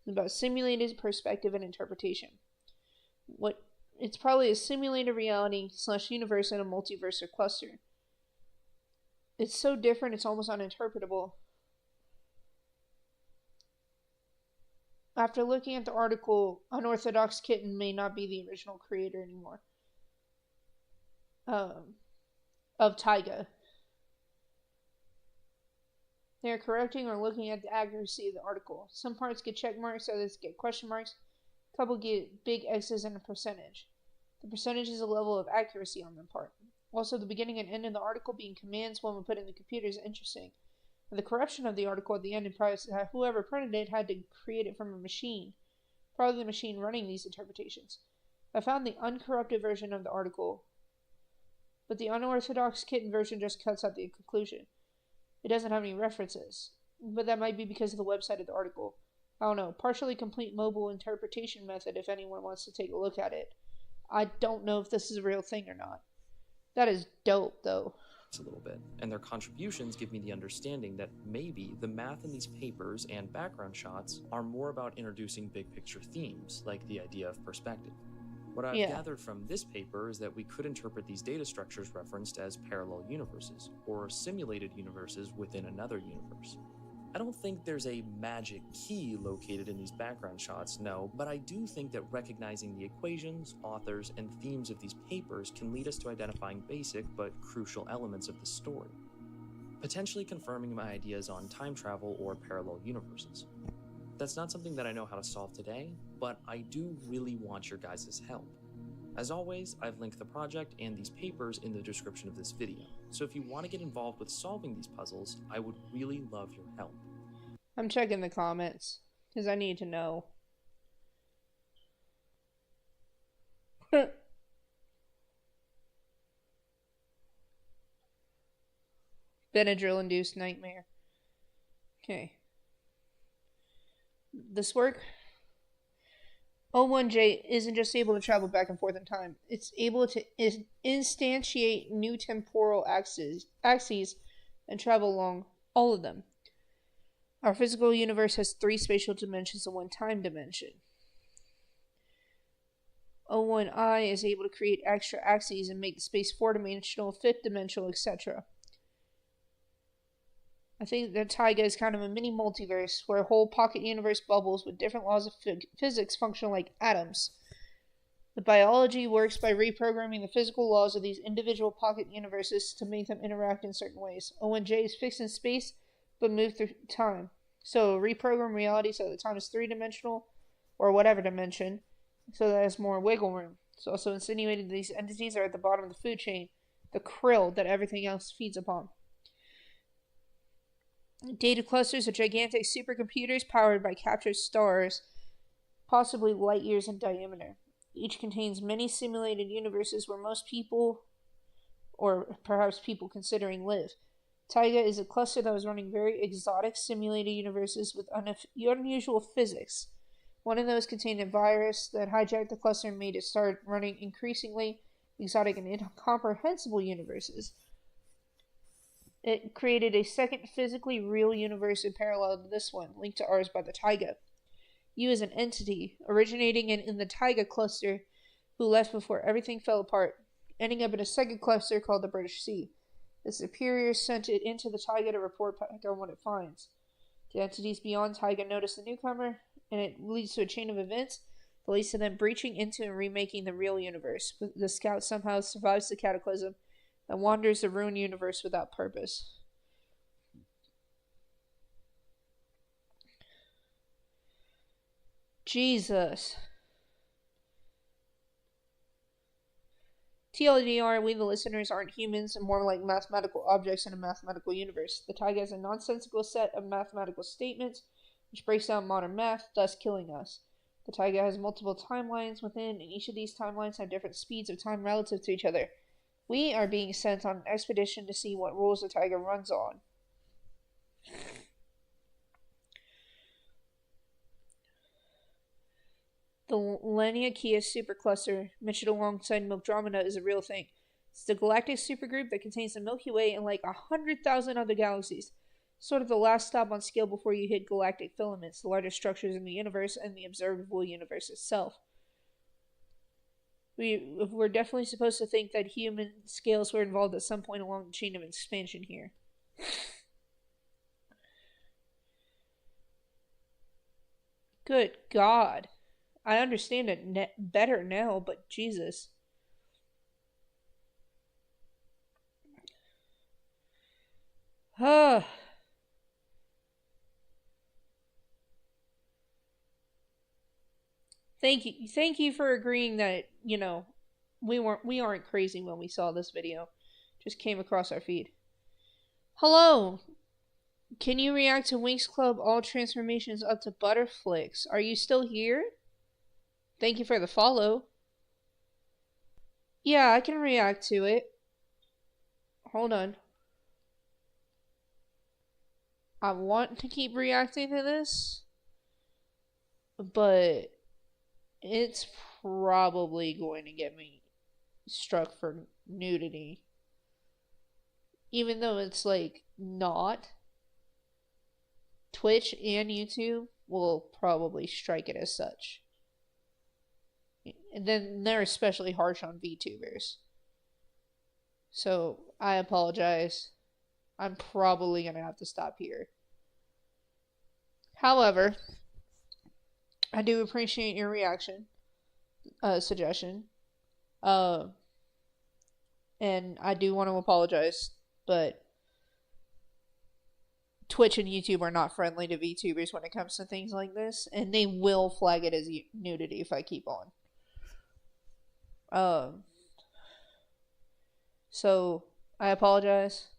It's about simulated perspective and interpretation. It's probably a simulated reality / universe and a multiverse or cluster. It's so different, it's almost uninterpretable. After looking at the article, Unorthodox Kitten may not be the original creator anymore of Taiga. They are correcting or looking at the accuracy of the article. Some parts get check marks, others get question marks. A couple get big X's and a percentage. The percentage is a level of accuracy on their part. Also, the beginning and end of the article being commands one would put in the computer is interesting. And the corruption of the article at the end implies that whoever printed it had to create it from a machine. Probably the machine running these interpretations. I found the uncorrupted version of the article, but the Unorthodox Kitten version just cuts out the conclusion. It doesn't have any references, but that might be because of the website of the article. I don't know. Partially complete mobile interpretation method if anyone wants to take a look at it. I don't know if this is a real thing or not. That is dope, though. A little bit, and their contributions give me the understanding that maybe the math in these papers and background shots are more about introducing big picture themes, like the idea of perspective. What I've gathered from this paper is that we could interpret these data structures referenced as parallel universes, or simulated universes within another universe. I don't think there's a magic key located in these background shots, no, but I do think that recognizing the equations, authors, and themes of these papers can lead us to identifying basic but crucial elements of the story, potentially confirming my ideas on time travel or parallel universes. That's not something that I know how to solve today, but I do really want your guys' help. As always, I've linked the project and these papers in the description of this video, so if you want to get involved with solving these puzzles, I would really love your help. I'm checking the comments, because I need to know. Benadryl-induced nightmare. Okay. This work? O1J isn't just able to travel back and forth in time. It's able to instantiate new temporal axes and travel along all of them. Our physical universe has 3 spatial dimensions and 1 time dimension. O1I is able to create extra axes and make the space 4-dimensional, 5th-dimensional, etc. I think that Taiga is kind of a mini multiverse where whole pocket universe bubbles with different laws of physics function like atoms. The biology works by reprogramming the physical laws of these individual pocket universes to make them interact in certain ways. O1J is fixed in space but move through time. So reprogram reality so that time is 3-dimensional or whatever dimension, so that has more wiggle room. It's also insinuated that these entities are at the bottom of the food chain, the krill that everything else feeds upon. Data clusters are gigantic supercomputers powered by captured stars, possibly light years in diameter. Each contains many simulated universes where most people, or perhaps people considering, live. Taiga is a cluster that was running very exotic simulated universes with unusual physics. One of those contained a virus that hijacked the cluster and made it start running increasingly exotic and incomprehensible universes. It created a second physically real universe in parallel to this one, linked to ours by the Taiga. You as an entity, originating in the Taiga cluster, who left before everything fell apart, ending up in a second cluster called the British Sea. The superior sent it into the Taiga to report back on what it finds. The entities beyond Taiga notice the newcomer, and it leads to a chain of events that leads to them breaching into and remaking the real universe. The scout somehow survives the cataclysm and wanders the ruined universe without purpose. Jesus. TLDR, we the listeners aren't humans and more like mathematical objects in a mathematical universe. The Taiga is a nonsensical set of mathematical statements which breaks down modern math, thus killing us. The Taiga has multiple timelines within, and each of these timelines have different speeds of time relative to each other. We are being sent on an expedition to see what rules the Taiga runs on. The Laniakea supercluster, mentioned alongside Milkdromeda, is a real thing. It's the galactic supergroup that contains the Milky Way and like 100,000 other galaxies. Sort of the last stop on scale before you hit galactic filaments, the largest structures in the universe and the observable universe itself. We're definitely supposed to think that human scales were involved at some point along the chain of expansion here. Good God. I understand it better now, but Jesus. Thank you for agreeing that, you know, we aren't crazy when we saw this video. Just came across our feed. Hello. Can you react to Winx Club all transformations up to Butterflix? Are you still here? Thank you for the follow. Yeah, I can react to it. Hold on. I want to keep reacting to this, but it's probably going to get me struck for nudity. Even though it's like not. Twitch and YouTube will probably strike it as such. And then they're especially harsh on VTubers. So I apologize. I'm probably going to have to stop here. However, I do appreciate your reaction, suggestion. And I do want to apologize, but Twitch and YouTube are not friendly to VTubers when it comes to things like this, and they will flag it as nudity if I keep on. So I apologize.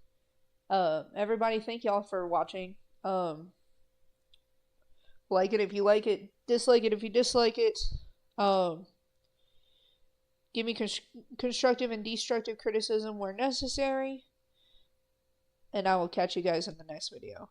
Everybody, thank y'all for watching. Like it if you like it, dislike it if you dislike it. Give me constructive and destructive criticism where necessary. And I will catch you guys in the next video.